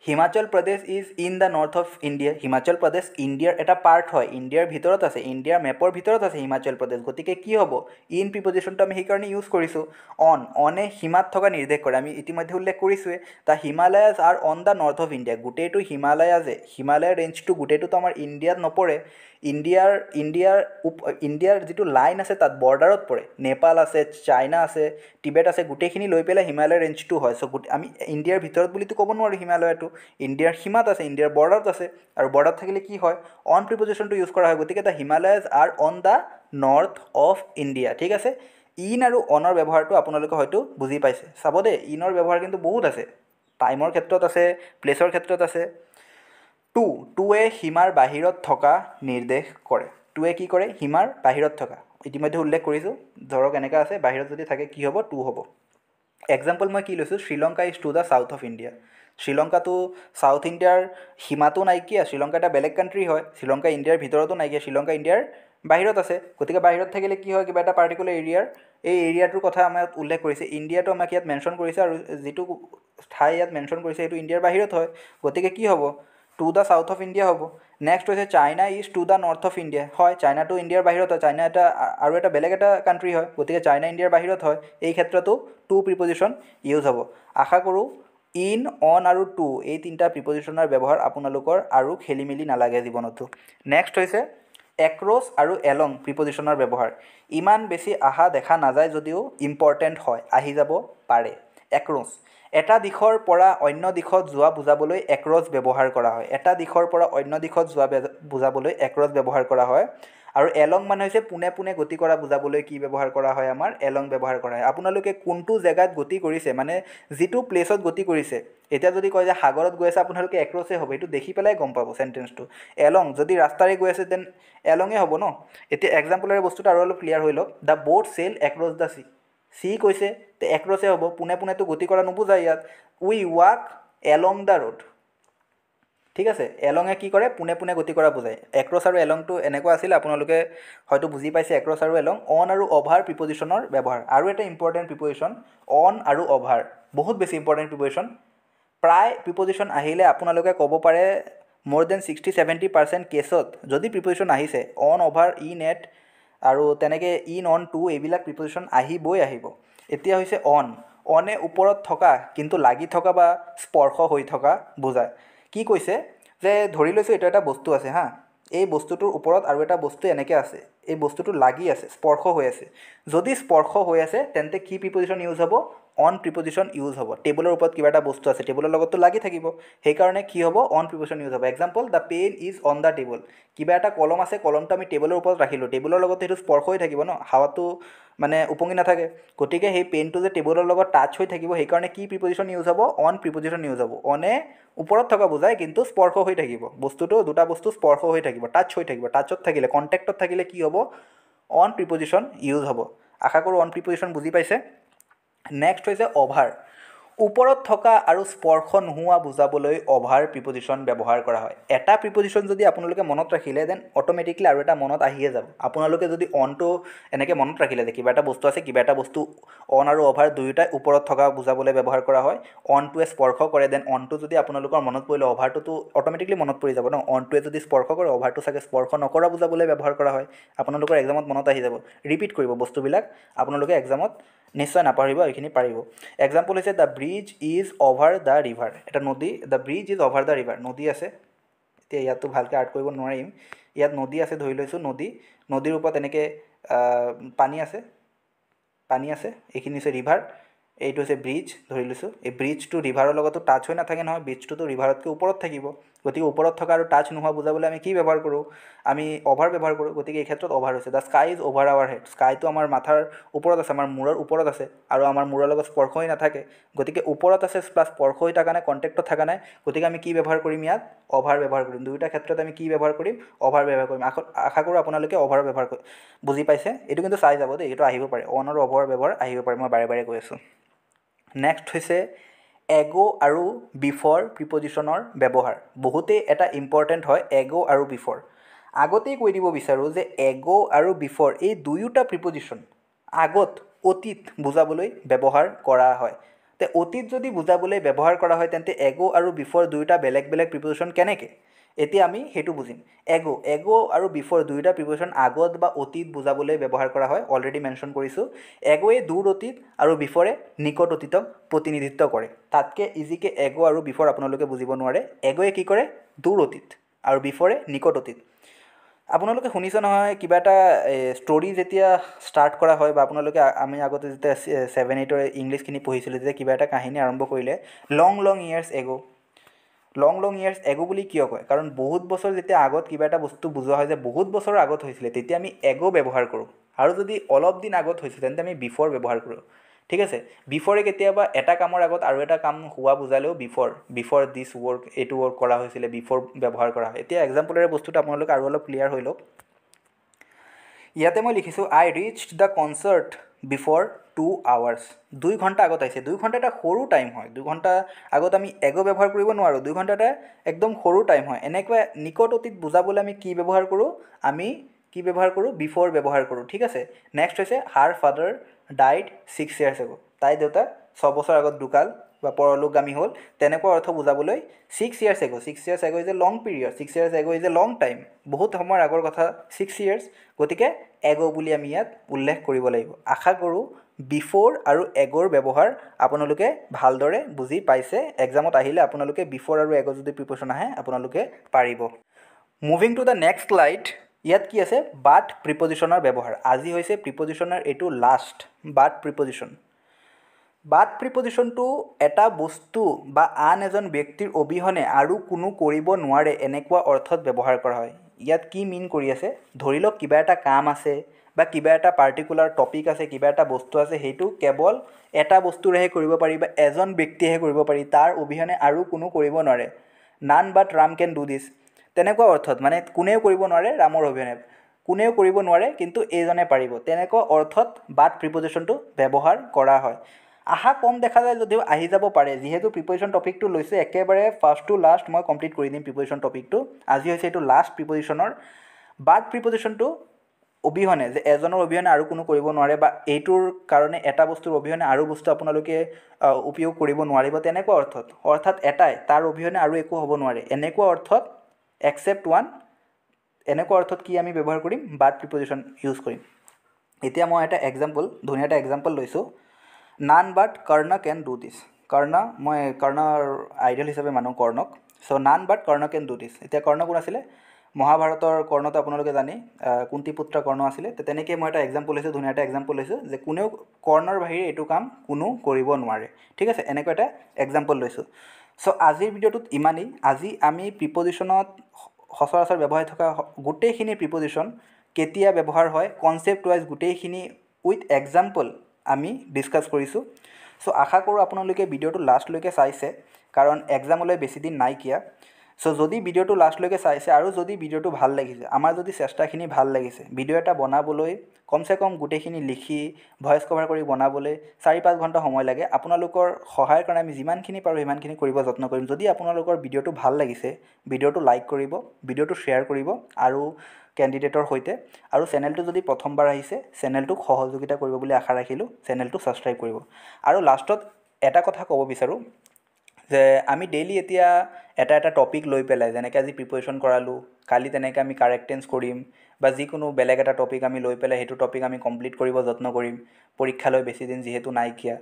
Himachal Pradesh is in the north of India, Himachal Pradesh ইণ্ডিয়াৰ এটা পাৰ্ট হয়, ইণ্ডিয়াৰ ভিতৰত আছে, ইণ্ডিয়াৰ মেপৰ ভিতৰত আছে হিমাচল প্ৰদেশ। গতিকে কি হ'ব, ইন প্ৰিপজিশ্যনটো আমি সেইকাৰণে ইউজ কৰিছোঁ। অনে সীমাত থকা নিৰ্দেশ কৰে, আমি ইতিমধ্যে উল্লেখ কৰিছোঁৱে। The Himalayas are on the north of India, গোটেইটো হিমালয় ৰেঞ্জটো গোটেইটোতো আমাৰ ইণ্ডিয়াত নপৰে। ইণ্ডিয়াৰ যিটো লাইন আছে তাত বৰ্ডাৰত পৰে, নেপাল আছে, চাইনা আছে, টিবেট আছে, গোটেইখিনি লৈ পেলাই হিমালয় ৰেঞ্জটো হয়। চ' আমি ইণ্ডিয়াৰ ভিতৰত বুলিতো ক'ব নোৱাৰোঁ হিমালয়টো, ইণ্ডিয়াৰ সীমাত আছে, ইণ্ডিয়াৰ বৰ্ডাৰত আছে। আৰু বৰ্ডাৰত থাকিলে কি হয়, অন প্ৰিপজিশ্যনটো ইউজ কৰা হয়। গতিকে the Himalayas are on the north of India, ঠিক আছে। ইন আৰু অনৰ ব্যৱহাৰটো আপোনালোকে হয়তো বুজি পাইছে। চাব দেই, ইনৰ ব্যৱহাৰ কিন্তু বহুত আছে, টাইমৰ ক্ষেত্ৰত আছে, প্লেচৰ ক্ষেত্ৰত আছে। টুৱে সীমাৰ বাহিৰত থকা নিৰ্দেশ কৰে। টুৱে কি কৰে, সীমাৰ বাহিৰত থকা, ইতিমধ্যে উল্লেখ কৰিছোঁ। ধৰক এনেকুৱা আছে, বাহিৰত যদি থাকে কি হ'ব, টু হ'ব। এক্সাম্পল মই কি লৈছোঁ, Sri Lanka is to the south of India. শ্ৰীলংকাটো চাউথ ইণ্ডিয়াৰ সীমাটো নাইকিয়া, শ্ৰীলংকা এটা বেলেগ কাণ্ট্ৰি হয়। শ্ৰীলংকা ইণ্ডিয়াৰ ভিতৰতো নাইকিয়া, শ্ৰীলংকা ইণ্ডিয়াৰ বাহিৰত আছে। গতিকে বাহিৰত থাকিলে কি হয়, কিবা এটা পাৰ্টিকুলাৰ এৰিয়াৰ, এই এৰিয়াটোৰ কথা আমাক উল্লেখ কৰিছে। ইণ্ডিয়াটো আমাক ইয়াত মেনশ্যন কৰিছে, আৰু যিটো ঠাই ইয়াত মেনশ্যন কৰিছে সেইটো ইণ্ডিয়াৰ বাহিৰত হয়। গতিকে কি হ'ব, two the south of India হ'ব। নেক্সট হৈছে China is to the north of India. হয়, চাইনাটো ইণ্ডিয়াৰ বাহিৰত হয়, চাইনা এটা আৰু এটা বেলেগ এটা কাণ্ট্ৰি হয়। গতিকে চাইনা ইণ্ডিয়াৰ বাহিৰত হয়, এই ক্ষেত্ৰতো টু প্ৰিপজিশ্যন ইউজ হ'ব। আশা কৰোঁ ইন, অন আৰু টু এই তিনিটা প্ৰিপজিশ্যনৰ ব্যৱহাৰ আপোনালোকৰ আৰু খেলি মেলি নালাগে জীৱনতো। নেক্সট হৈছে এক্ৰছ আৰু এলং প্ৰিপজিশ্যনৰ ব্যৱহাৰ। ইমান বেছি অহা দেখা নাযায় যদিও ইম্পৰ্টেণ্ট হয়, আহি যাব পাৰে। এক্ৰছ, এটা দিশৰ পৰা অন্য দিশত যোৱা বুজাবলৈ এক্ৰছ ব্যৱহাৰ কৰা হয়। এটা দিশৰ পৰা অন্য দিশত যোৱা বুজাবলৈ এক্ৰছ ব্যৱহাৰ কৰা হয়। আৰু এলং মানে হৈছে পোনে পোনে গতি কৰা বুজাবলৈ কি ব্যৱহাৰ কৰা হয়, আমাৰ এলং ব্যৱহাৰ কৰা হয়। আপোনালোকে কোনটো জেগাত গতি কৰিছে, মানে যিটো প্লেচত গতি কৰিছে, এতিয়া যদি কয় যে সাগৰত গৈ আছে, আপোনালোকে এক্ৰছে হ'ব, এইটো দেখি পেলাই গম পাব চেণ্টেন্সটো। এলং, যদি ৰাস্তাৰে গৈ আছে দেন এলঙে হ'ব ন। এতিয়া এক্সাম্পলেৰে বস্তুটো আৰু অলপ ক্লিয়াৰ হৈ লওক। The boat sail across the C, C কৈছে তে এক্ৰছে হ'ব, পোনে পোনেতো গতি কৰা নুবুজায় ইয়াত। উই ৱাক এলং দ্য ৰোড, ঠিক আছে। এলঙে কি কৰে, পোনে পোনে গতি কৰা বুজায়। এক্ৰছ আৰু এলংটো এনেকুৱা আছিল, আপোনালোকে হয়তো বুজি পাইছে এক্ৰছ আৰু এলং। অন আৰু অভাৰ প্ৰিপজিশ্যনৰ ব্যৱহাৰ, আৰু এটা ইম্পৰ্টেণ্ট প্ৰিপজিশ্যন অন আৰু অভাৰ, বহুত বেছি ইম্পৰ্টেণ্ট প্ৰিপজিশ্যন। প্ৰায় প্ৰিপজিশ্যন আহিলে আপোনালোকে ক'ব পাৰে মোৰ দেন 60-70% কেছত যদি প্ৰিপজিশ্যন আহিছে অন, অভাৰ, ইন, এট আৰু তেনেকৈ ইন, অন, টু এইবিলাক প্ৰিপজিশ্যন আহিবই আহিব। এতিয়া হৈছে অন, অনে ওপৰত থকা কিন্তু লাগি থকা বা স্পৰ্শ হৈ থকা বুজায়। কি কৈছে যে ধৰি লৈছোঁ এইটো এটা বস্তু আছে হা, এই বস্তুটোৰ ওপৰত আৰু এটা বস্তু এনেকৈ আছে, এই বস্তুটো লাগি আছে, স্পৰ্শ হৈ আছে। যদি স্পৰ্শ হৈ আছে তেন্তে কি প্ৰিপজিশ্যন ইউজ হ'ব? অন প্ৰিপজিশ্যন ইউজ হ'ব। টেবুলৰ ওপৰত কিবা এটা বস্তু আছে, টেবুলৰ লগততো লাগি থাকিব, সেইকাৰণে কি হ'ব? অন প্ৰিপজিশ্যন ইউজ হ'ব। Example, the pen is on the table. কিবা এটা কলম আছে, কলমটো আমি টেবুলৰ ওপৰত ৰাখিলোঁ, টেবুলৰ লগত সেইটো স্পৰ্শ হৈ থাকিব ন, হাৱাটো মানে উপঙি নাথাকে, গতিকে সেই পেনটো যে টেবুলৰ লগত টাচ হৈ থাকিব, সেইকাৰণে কি প্ৰিপজিশ্যন ইউজ হ'ব? অন প্ৰিপজিশ্যন ইউজ হ'ব। অনে ওপৰত থকা বুজায়, কিন্তু স্পৰ্শ হৈ থাকিব, বস্তুটো দুটা বস্তু স্পৰ্শ হৈ থাকিব, টাচ হৈ থাকিব, টাচত থাকিলে, কণ্টেক্টত থাকিলে কি হ'ব? অন প্ৰিপজিশ্যন ইউজ হ'ব। আশা কৰোঁ অন প্ৰিপজিশ্যন বুজি পাইছে। নেক্সট হৈছে অভাৰ। ওপৰত থকা আৰু স্পৰ্শ নোহোৱা বুজাবলৈ অভাৰ প্ৰিপজিশ্যন ব্যৱহাৰ কৰা হয়। এটা প্ৰিপজিশ্যন যদি আপোনালোকে মনত ৰাখিলে, দেন অট'মেটিকলি আৰু এটা মনত আহিয়ে যাব। আপোনালোকে যদি অনটো এনেকৈ মনত ৰাখিলে যে কিবা এটা বস্তু আছে, কিবা এটা বস্তু অন আৰু অভাৰ দুয়োটাই ওপৰত থকা বুজাবলৈ ব্যৱহাৰ কৰা হয়, অনটোৱে স্পৰ্শ কৰে, দেন অনটো যদি আপোনালোকৰ মনত পৰিলে অভাৰটোতো অট'মেটিকলি মনত পৰি যাব ন। অনটোৱে যদি স্পৰ্শ কৰে, অভাৰটো চাগে স্পৰ্শ নকৰা বুজাবলৈ ব্যৱহাৰ কৰা হয়। আপোনালোকৰ এক্সামত মনত আহি যাব। ৰিপিট কৰিব বস্তুবিলাক, আপোনালোকে এক্সামত নিশ্চয় নাপাহৰিব, এইখিনি পাৰিব। এক্সাম্পল হৈছে the bridge is over the river. এটা নদী, the bridge is over the river, নদী আছে। এতিয়া ইয়াততো ভালকৈ আৰ্ট কৰিব নোৱাৰিম, ইয়াত নদী আছে ধৰি লৈছোঁ, নদীৰ ওপৰত এনেকৈ পানী আছে, এইখিনি হৈছে ৰিভাৰ, এইটো হৈছে ব্ৰিজ ধৰি লৈছোঁ। এই ব্ৰিজটো ৰিভাৰৰ লগতো টাচ হৈ নাথাকে নহয়, ব্ৰিজটোতো ৰিভাৰতকৈ ওপৰত থাকিব, গতিকে ওপৰত থকা আৰু টাচ নোহোৱা বুজাবলৈ আমি কি ব্যৱহাৰ কৰোঁ? আমি অভাৰ ব্যৱহাৰ কৰোঁ, গতিকে এই ক্ষেত্ৰত অভাৰ হৈছে। The sky is over our head. স্কাইটো আমাৰ মাথাৰ ওপৰত আছে, আমাৰ মূৰৰ ওপৰত আছে, আৰু আমাৰ মূৰৰ লগত স্পৰ্শ হৈ নাথাকে, গতিকে ওপৰত আছে প্লাছ স্পৰ্শ হৈ থকা নাই, কণ্টেক্টত থকা নাই, গতিকে আমি কি ব্যৱহাৰ কৰিম? ইয়াত অভাৰ ব্যৱহাৰ কৰিম। দুয়োটা ক্ষেত্ৰত আমি কি ব্যৱহাৰ কৰিম? অভাৰ ব্যৱহাৰ কৰিম। আশা কৰোঁ আপোনালোকে অভাৰ ব্যৱহাৰ বুজি পাইছে। এইটো কিন্তু চাই যাব দেই, এইটো আহিব পাৰে, অন আৰু অভাৰ ব্যৱহাৰ আহিব পাৰে, মই বাৰে বাৰে কৈ আছোঁ। নেক্সট হৈছে এগ' আৰু বিফৰ প্ৰিপজিশ্যনৰ ব্যৱহাৰ। বহুতেই এটা ইম্পৰ্টেণ্ট হয় এগ' আৰু বিফৰ। আগতেই কৈ দিব বিচাৰোঁ যে এগ' আৰু বিফৰ এই দুয়োটা প্ৰিপজিশ্যন আগত অতীত বুজাবলৈ ব্যৱহাৰ কৰা হয়। তে অতীত যদি বুজাবলৈ ব্যৱহাৰ কৰা হয়, তেন্তে এগ' আৰু বিফৰ দুয়োটা বেলেগ বেলেগ প্ৰিপজিশ্যন কেনেকৈ? এতিয়া আমি সেইটো বুজিম। এগ' আৰু বিফৰ দুয়োটা প্ৰিপজিশ্যন আগত বা অতীত বুজাবলৈ ব্যৱহাৰ কৰা হয়, অলৰেডি মেনশ্যন কৰিছোঁ। এগ'য়ে দূৰ অতীত আৰু বিফৰে নিকট অতীতক প্ৰতিনিধিত্ব কৰে। তাতকৈ ইজিকৈ এগ' আৰু বিফৰ আপোনালোকে বুজিব নোৱাৰে। এগ'য়ে কি কৰে? দূৰ অতীত, আৰু বিফৰে নিকট অতীত। আপোনালোকে শুনিছে নহয়, কিবা এটা ষ্টৰী যেতিয়া ষ্টাৰ্ট কৰা হয়, বা আপোনালোকে আমি আগতে যেতিয়া 7-8 ইংলিছখিনি পঢ়িছিলোঁ, যেতিয়া কিবা এটা কাহিনী আৰম্ভ কৰিলে, লং লং ইয়েৰ্ছ এগ'। লং লং ইয়েৰ্ছ এগ' বুলি কিয় কয়? কাৰণ বহুত বছৰ যেতিয়া আগত কিবা এটা বস্তু বুজোৱা হয় যে বহুত বছৰৰ আগত হৈছিলে, তেতিয়া আমি এগ' ব্যৱহাৰ কৰোঁ। আৰু যদি অলপ দিন আগত হৈছিলে, তেন্তে আমি বিফৰ ব্যৱহাৰ কৰোঁ। ঠিক আছে, বিফৰে কেতিয়াবা এটা কামৰ আগত আৰু এটা কাম হোৱা বুজালেও বিফৰ দিছ ৱৰ্ক, এইটো ৱৰ্ক কৰা হৈছিলে, বিফৰ ব্যৱহাৰ কৰা হয়। এতিয়া এক্সাম্পলেৰে বস্তুটো আপোনালোকে আৰু অলপ ক্লিয়াৰ হৈ লওক। ইয়াতে মই লিখিছোঁ I reached the concert before 2 hours। 2 ঘণ্টা আগত আহিছে। 2 ঘণ্টা এটা সৰু টাইম হয়। 2 ঘণ্টা আগত আমি এগ' ব্যৱহাৰ কৰিব নোৱাৰোঁ। 2 ঘণ্টা এটা একদম সৰু টাইম হয়। এনেকুৱা নিকট অতীত বুজাবলৈ আমি কি ব্যৱহাৰ কৰোঁ? আমি কি ব্যৱহাৰ কৰোঁ? বিফৰ ব্যৱহাৰ কৰোঁ। ঠিক আছে। নেক্সট হৈছে হাৰ ফাদাৰ ডাইড 6 years ago। তাই দেউতা 6 বছৰ আগত ঢুকাল বা পৰলোকগামী হ'ল, তেনেকুৱা অৰ্থ বুজাবলৈ 6 years ago। 6 years ago is a long period. 6 years ago is a long time, বহুত সময়ৰ আগৰ কথা 6 years, গতিকে এগ' বুলি আমি ইয়াত উল্লেখ কৰিব লাগিব। আশা কৰোঁ বিফৰ আৰু এগ'ৰ ব্যৱহাৰ আপোনালোকে ভালদৰে বুজি পাইছে। এক্সামত আহিলে আপোনালোকে বিফৰ আৰু এগ' যদি প্ৰিপজিশ্যন আহে, আপোনালোকে পাৰিব। Moving to the next slide. ইয়াত কি আছে? বাট প্ৰিপজিশ্যনৰ ব্যৱহাৰ। আজি হৈছে প্ৰিপজিশ্যনৰ এইটো লাষ্ট, বাট প্ৰিপজিশ্যন। বাট প্ৰিপজিশ্যনটো এটা বস্তু বা আন এজন ব্যক্তিৰ অবিহনে আৰু কোনো কৰিব নোৱাৰে এনেকুৱা অৰ্থত ব্যৱহাৰ কৰা হয়। ইয়াত কি মিন কৰি আছে? ধৰি লওক কিবা এটা কাম আছে বা কিবা এটা পাৰ্টিকুলাৰ টপিক আছে, কিবা এটা বস্তু আছে, সেইটো কেৱল এটা বস্তুৰেহে কৰিব পাৰি বা এজন ব্যক্তিয়েহে কৰিব পাৰি, তাৰ অবিহনে আৰু কোনো কৰিব নোৱাৰে। None but Ram can do দিছ, তেনেকুৱা অৰ্থত, মানে কোনেও কৰিব নোৱাৰে ৰামৰ অবিহনে, কোনেও কৰিব নোৱাৰে কিন্তু এইজনে পাৰিব, তেনেকুৱা অৰ্থত বাট প্ৰিপজিশ্যনটো ব্যৱহাৰ কৰা হয়। আশা কম দেখা যায় যদিও আহি যাব পাৰে, যিহেতু প্ৰিপজিশ্যন টপিকটো লৈছে একেবাৰে ফাৰ্ষ্ট টু লাষ্ট মই কমপ্লিট কৰি দিম প্ৰিপজিশ্যন টপিকটো। আজি হৈছে এইটো লাষ্ট প্ৰিপজিশ্যনৰ। বাট প্ৰিপজিশ্যনটো অবিহনে, যে এজনৰ অবিহনে আৰু কোনো কৰিব নোৱাৰে বা এইটোৰ কাৰণে এটা বস্তুৰ অবিহনে আৰু বস্তু আপোনালোকে উপয়োগ কৰিব নোৱাৰিব, তেনেকুৱা অৰ্থত, অৰ্থাৎ এটাই, তাৰ অবিহনে আৰু একো হ'ব নোৱাৰে, এনেকুৱা অৰ্থত এক্সেপ্ট ওৱান, এনেকুৱা অৰ্থত কি আমি ব্যৱহাৰ কৰিম? বাট প্ৰিপজিশ্যন ইউজ কৰিম। এতিয়া মই এটা এক্সাম্পল, ধুনীয়া এটা এক্সাম্পল লৈছোঁ। None but Karna can do this. মই কৰ্ণৰ আইডিয়েল হিচাপে মানুহ কৰ্ণক। চ' নান বাট কৰ্ণ কেন ডু দিছ। এতিয়া কৰ্ণ কোন আছিলে? মহাভাৰতৰ কৰ্ণটো আপোনালোকে জানে কুন্তিপুত্ৰ কৰ্ণ আছিলে তেনেকৈ মই এটা এক্সাম্পল লৈছোঁ ধুনীয়া এটা এক্সাম্পল লৈছোঁ যে কোনেও কৰ্ণৰ বাহিৰে এইটো কাম কোনো কৰিব নোৱাৰে ঠিক আছে এনেকুৱা এটা এক্সাম্পল লৈছোঁ চ' আজিৰ ভিডিঅ'টোত ইমানেই আজি আমি প্ৰিপজিশ্যনত সচৰাচৰ ব্যৱহাৰ হৈ থকা গোটেইখিনি প্ৰিপজিশ্যন কেতিয়া ব্যৱহাৰ হয় কনচেপ্ট ৱাইজ গোটেইখিনি উইথ এক্সাম্পল আমি ডিছকাছ কৰিছোঁ চ' আশা কৰোঁ আপোনালোকে ভিডিঅ'টো লাষ্টলৈকে চাইছে কাৰণ এক্সামলৈ বেছি দিন নাইকিয়া চ' যদি ভিডিঅ'টো লাষ্টলৈকে চাইছে আৰু যদি ভিডিঅ'টো ভাল লাগিছে আমাৰ যদি চেষ্টাখিনি ভাল লাগিছে ভিডিঅ' এটা বনাবলৈ কমচে কম গোটেইখিনি লিখি ভইচ কভাৰ কৰি বনাবলৈ 4-5 ঘণ্টা সময় লাগে আপোনালোকৰ সহায়ৰ কাৰণে আমি যিমানখিনি পাৰোঁ সিমানখিনি কৰিব যত্ন কৰিম যদি আপোনালোকৰ ভিডিঅ'টো ভাল লাগিছে ভিডিঅ'টো লাইক কৰিব ভিডিঅ'টো শ্বেয়াৰ কৰিব আৰু কেণ্ডিডেটৰ সৈতে আৰু চেনেলটো যদি প্ৰথমবাৰ আহিছে চেনেলটোক সহযোগিতা কৰিব বুলি আশা ৰাখিলোঁ চেনেলটো ছাবস্ক্ৰাইব কৰিব আৰু লাষ্টত এটা কথা ক'ব বিচাৰোঁ যে আমি ডেইলি এতিয়া এটা টপিক লৈ পেলাই যেনেকৈ আজি প্ৰিপেৰেশ্যন কৰালোঁ কালি তেনেকৈ আমি কাৰেক্ট টেন্স কৰিম বা যিকোনো বেলেগ এটা টপিক আমি লৈ পেলাই সেইটো টপিক আমি কমপ্লিট কৰিব যত্ন কৰিম পৰীক্ষালৈ বেছি দিন যিহেতু নাইকিয়া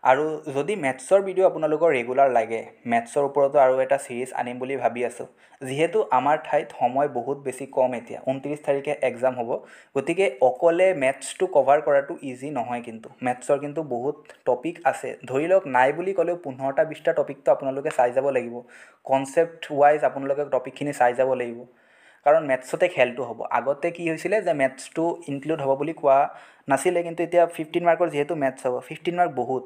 আৰু যদি মেথছৰ ভিডিঅ' আপোনালোকৰ ৰেগুলাৰ লাগে মেথছৰ ওপৰতো আৰু এটা ছিৰিজ আনিম বুলি ভাবি আছোঁ যিহেতু আমাৰ ঠাইত সময় বহুত বেছি কম এতিয়া 29 তাৰিখে এক্সাম হ'ব গতিকে অকলে মেথছটো কভাৰ কৰাটো ইজি নহয় কিন্তু মেথছৰ কিন্তু বহুত টপিক আছে ধৰি লওক নাই বুলি ক'লেও 15টা 20টা টপিকটো আপোনালোকে চাই যাব লাগিব কনচেপ্ট ৱাইজ আপোনালোকে টপিকখিনি চাই যাব লাগিব কাৰণ মেথছতে খেলটো হ'ব আগতে কি হৈছিলে যে মেথছটো ইনক্লুড হ'ব বুলি কোৱা নাছিলে কিন্তু এতিয়া 15 মাৰ্কৰ যিহেতু মেথছ হ'ব 15 মাৰ্ক বহুত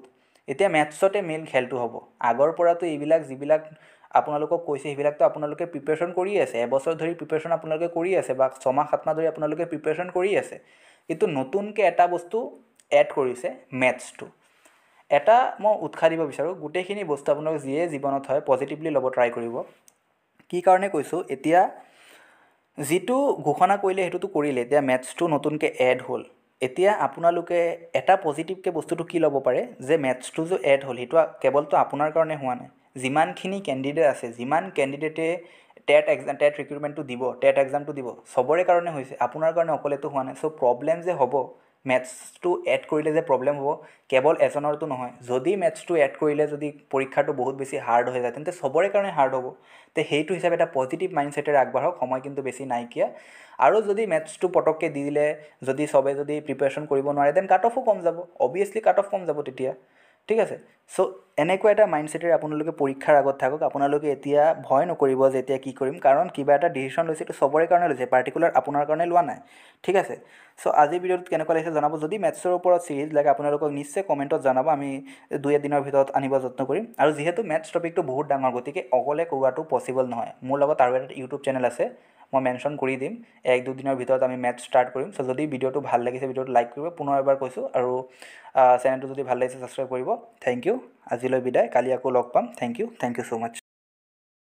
এতিয়া মেথছতে মেইন খেলটো হ'ব আগৰ পৰাতো এইবিলাক যিবিলাক আপোনালোকক কৈছে সেইবিলাকতো আপোনালোকে প্ৰিপেৰেশ্যন কৰি আছে এবছৰ ধৰি প্ৰিপেৰেশ্যন আপোনালোকে কৰি আছে বা 6 মাহ 7 মাহ ধৰি আপোনালোকে প্ৰিপেৰেশ্যন কৰি আছে কিন্তু নতুনকৈ এটা বস্তু এড কৰিছে মেথছটো এটা মই উৎসাহ দিব বিচাৰোঁ গোটেইখিনি বস্তু আপোনালোকে যিয়ে জীৱনত হয় পজিটিভলি ল'ব ট্ৰাই কৰিব কি কাৰণে কৈছোঁ এতিয়া যিটো ঘোষণা কৰিলে সেইটোতো কৰিলে এতিয়া মেথছটো নতুনকৈ এড হ'ল এতিয়া আপোনালোকে এটা পজিটিভকৈ বস্তুটো কি ল'ব পাৰে যে মেথছটো যে এড হ'ল সেইটো কেৱলতো আপোনাৰ কাৰণে হোৱা নাই যিমানখিনি কেণ্ডিডেট আছে যিমান কেণ্ডিডেটে টেট ৰিক্ৰুটমেণ্টটো দিব টেট এক্সামটো দিব চবৰে কাৰণে হৈছে আপোনাৰ কাৰণে অকলেতো হোৱা নাই চ' প্ৰব্লেম যে হ'ব মেথছটো এড কৰিলে যে প্ৰব্লেম হ'ব কেৱল এজনৰতো নহয় যদি মেথছটো এড কৰিলে যদি পৰীক্ষাটো বহুত বেছি হাৰ্ড হৈ যায় তেন্তে চবৰে কাৰণে হাৰ্ড হ'ব তে সেইটো হিচাপে এটা পজিটিভ মাইণ্ডছেটেৰে আগবাঢ়ক সময় কিন্তু বেছি নাইকিয়া আৰু যদি মেথছটো পটককৈ দি দিলে যদি চবে যদি প্ৰিপেৰেশ্যন কৰিব নোৱাৰে দেন কাট অফো কম যাব অবভিয়াছলি কাট অফ কম যাব তেতিয়া ঠিক আছে চ' এনেকুৱা এটা মাইণ্ডছেটেৰে আপোনালোকে পৰীক্ষাৰ আগত থাকক আপোনালোকে এতিয়া ভয় নকৰিব যে এতিয়া কি কৰিম কাৰণ কিবা এটা ডিচিশ্যন লৈছে এইটো চবৰে কাৰণে লৈছে পাৰ্টিকুলাৰ আপোনাৰ কাৰণে লোৱা নাই ঠিক আছে চ' আজিৰ ভিডিঅ'টোত কেনেকুৱা লাগিছে জনাব যদি মেথছৰ ওপৰত ছিৰিজ লাগে আপোনালোকক নিশ্চয় কমেণ্টত জনাব আমি 2-1 দিনৰ ভিতৰত আনিব যত্ন কৰিম আৰু যিহেতু মেথছ টপিকটো বহুত ডাঙৰ গতিকে অকলে কৰোৱাটো পচিবল নহয় মোৰ লগত আৰু এটা ইউটিউব চেনেল আছে মই মেনশ্যন কৰি দিম 1-2 দিনৰ ভিতৰত আমি মেথছ ষ্টাৰ্ট কৰিম চ' যদি ভিডিঅ'টো ভাল লাগিছে ভিডিঅ'টো লাইক কৰিব পুনৰ এবাৰ কৈছোঁ আৰু চেনেলটো যদি ভাল লাগিছে ছাবস্ক্ৰাইব কৰিব থেংক ইউ আজিলৈ বিদায় কালি আকৌ লগ পাম থেংক ইউ ছ' মাছ